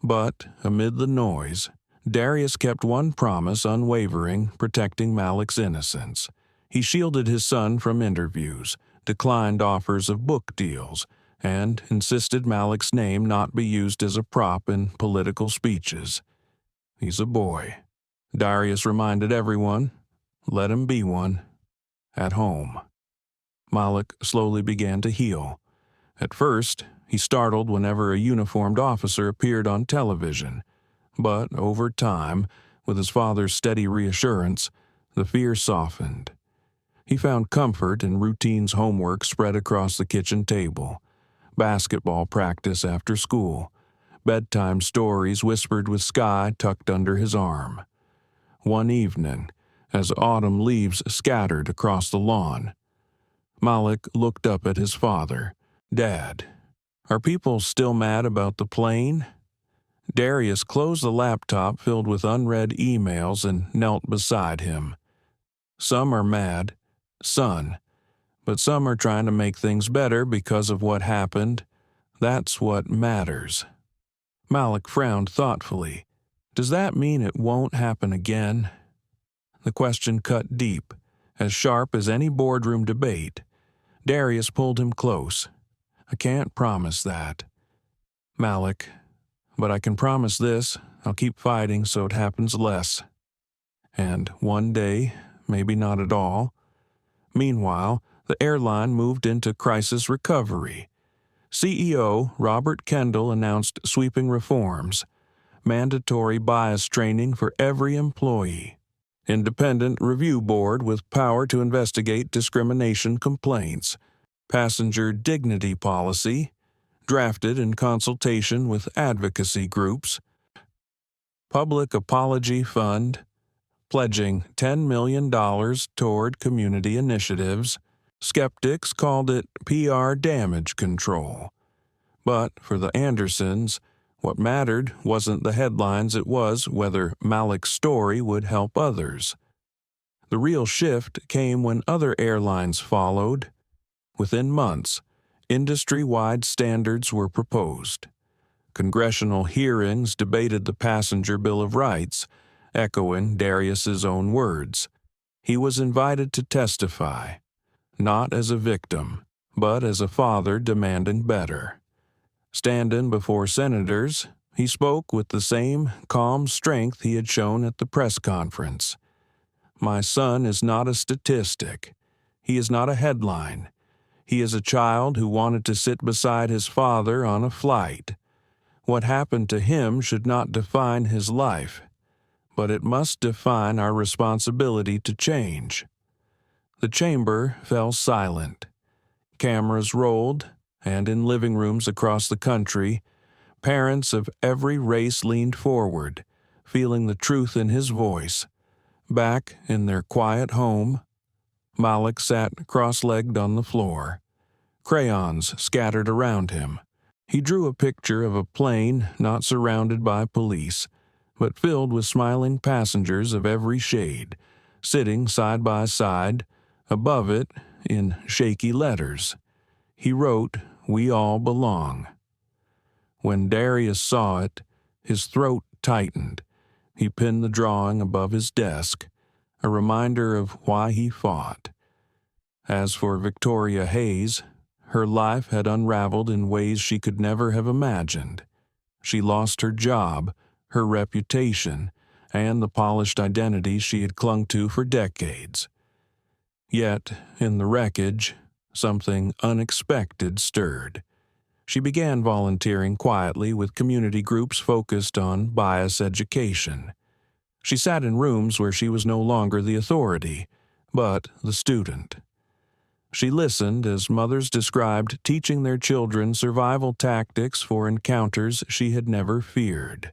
But, amid the noise, Darius kept one promise unwavering: protecting Malik's innocence. He shielded his son from interviews, declined offers of book deals, and insisted Malik's name not be used as a prop in political speeches. "He's a boy," Darius reminded everyone. "Let him be one. At home." Malik slowly began to heal. At first, he startled whenever a uniformed officer appeared on television. But over time, with his father's steady reassurance, the fear softened. He found comfort in routine's homework spread across the kitchen table, basketball practice after school, bedtime stories whispered with Sky tucked under his arm. One evening, as autumn leaves scattered across the lawn, Malik looked up at his father. "Dad, are people still mad about the plane?" Darius closed the laptop filled with unread emails and knelt beside him. "Some are mad, son, but some are trying to make things better because of what happened. That's what matters." Malik frowned thoughtfully. "Does that mean it won't happen again?" The question cut deep, as sharp as any boardroom debate. Darius pulled him close. "I can't promise that, Malik, but I can promise this: I'll keep fighting so it happens less. And one day, maybe not at all." Meanwhile, the airline moved into crisis recovery. CEO Robert Kendall announced sweeping reforms: mandatory bias training for every employee, independent review board with power to investigate discrimination complaints, passenger dignity policy, drafted in consultation with advocacy groups. Public Apology Fund, pledging $10 million toward community initiatives. Skeptics called it PR damage control. But for the Andersons, what mattered wasn't the headlines, it was whether Malik's story would help others. The real shift came when other airlines followed. Within months, industry-wide standards were proposed. Congressional hearings debated the Passenger Bill of Rights, echoing Darius's own words. He was invited to testify, not as a victim, but as a father demanding better. Standing before senators, he spoke with the same calm strength he had shown at the press conference. My son is not a statistic. He is not a headline. He is a child who wanted to sit beside his father on a flight. What happened to him should not define his life, but it must define our responsibility to change. The chamber fell silent. Cameras rolled, and in living rooms across the country, parents of every race leaned forward, feeling the truth in his voice. Back in their quiet home, Malik sat cross-legged on the floor, crayons scattered around him. He drew a picture of a plane not surrounded by police, but filled with smiling passengers of every shade, sitting side by side. Above it, in shaky letters, he wrote, "We all belong." When Darius saw it, his throat tightened. He pinned the drawing above his desk, a reminder of why he fought. As for Victoria Hayes, her life had unraveled in ways she could never have imagined. She lost her job, her reputation, and the polished identity she had clung to for decades. Yet, in the wreckage, something unexpected stirred. She began volunteering quietly with community groups focused on bias education. She sat in rooms where she was no longer the authority, but the student. She listened as mothers described teaching their children survival tactics for encounters she had never feared.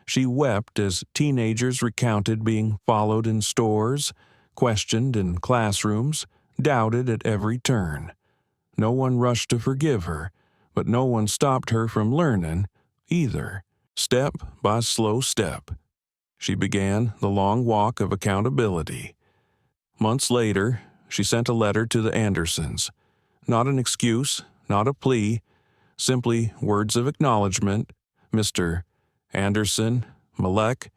She wept as teenagers recounted being followed in stores, questioned in classrooms, doubted at every turn. No one rushed to forgive her, but no one stopped her from learning either. Step by slow step, she began the long walk of accountability. Months later, she sent a letter to the Andersons. Not an excuse, not a plea, simply words of acknowledgement. Mr. Anderson, Malik,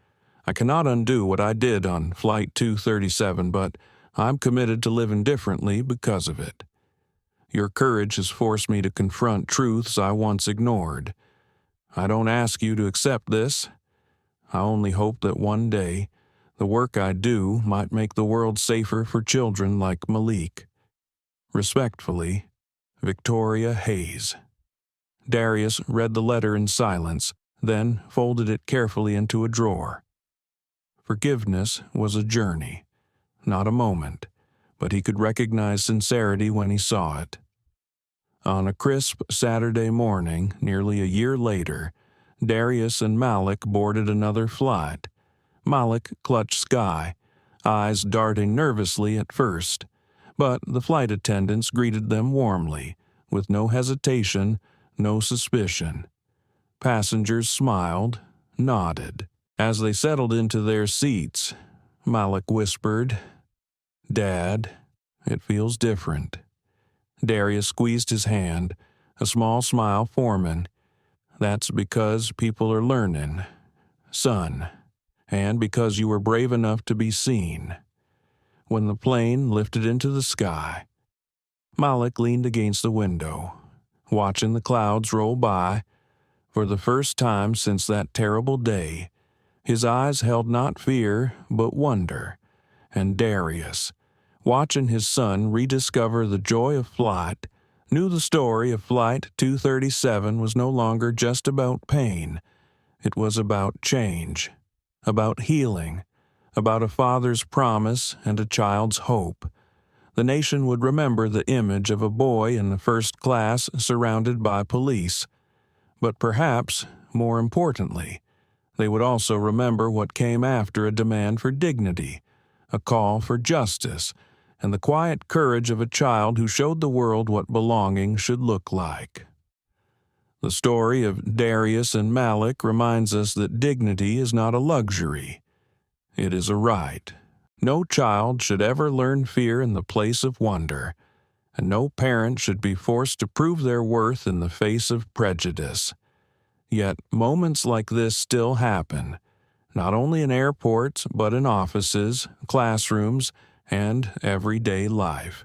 I cannot undo what I did on Flight 237, but I'm committed to living differently because of it. Your courage has forced me to confront truths I once ignored. I don't ask you to accept this. I only hope that one day the work I do might make the world safer for children like Malik. Respectfully, Victoria Hayes. Darius read the letter in silence, then folded it carefully into a drawer. Forgiveness was a journey, not a moment, but he could recognize sincerity when he saw it. On a crisp Saturday morning, nearly a year later, Darius and Malik boarded another flight. Malik clutched sky, eyes darting nervously at first, but the flight attendants greeted them warmly, with no hesitation, no suspicion. Passengers smiled, nodded. As they settled into their seats, Malik whispered, "Dad, it feels different." Darius squeezed his hand, a small smile forming. "That's because people are learning, son, and because you were brave enough to be seen." When the plane lifted into the sky, Malik leaned against the window, watching the clouds roll by. For the first time since that terrible day, his eyes held not fear but wonder, and Darius, watching his son rediscover the joy of flight, knew the story of Flight 237 was no longer just about pain. It was about change, about healing, about a father's promise and a child's hope. the nation would remember the image of a boy in the first class surrounded by police. But perhaps, more importantly, they would also remember what came after a demand for dignity, a call for justice, and the quiet courage of a child who showed the world what belonging should look like. The story of Darius and Malik reminds us that dignity is not a luxury. It is a right. No child should ever learn fear in the place of wonder, and no parent should be forced to prove their worth in the face of prejudice. Yet moments like this still happen, not only in airports but in offices, classrooms, and everyday life.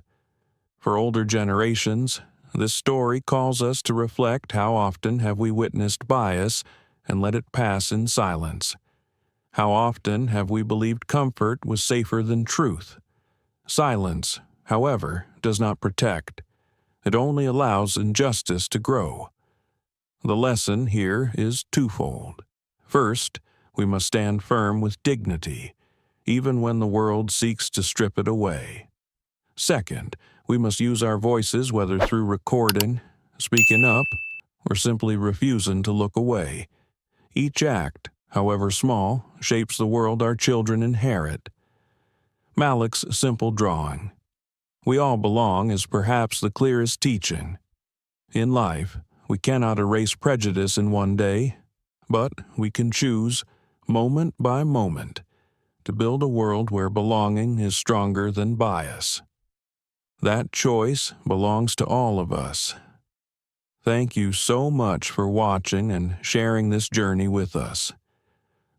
For older generations, this story calls us to reflect how often have we witnessed bias and let it pass in silence. How often have we believed comfort was safer than truth? Silence, however, does not protect. It only allows injustice to grow. The lesson here is twofold. First, we must stand firm with dignity, even when the world seeks to strip it away. Second, we must use our voices, whether through recording, speaking up, or simply refusing to look away. Each act, however small, shapes the world our children inherit. Malik's simple drawing, "We all belong," is perhaps the clearest teaching. In life, we cannot erase prejudice in one day, but we can choose, moment by moment, to build a world where belonging is stronger than bias. That choice belongs to all of us. Thank you so much for watching and sharing this journey with us.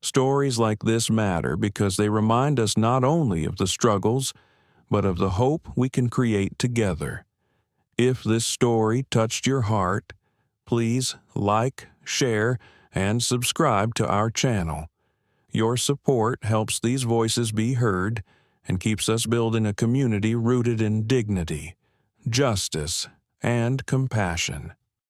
Stories like this matter because they remind us not only of the struggles, but of the hope we can create together. If this story touched your heart, please like, share, and subscribe to our channel. Your support helps these voices be heard and keeps us building a community rooted in dignity, justice, and compassion.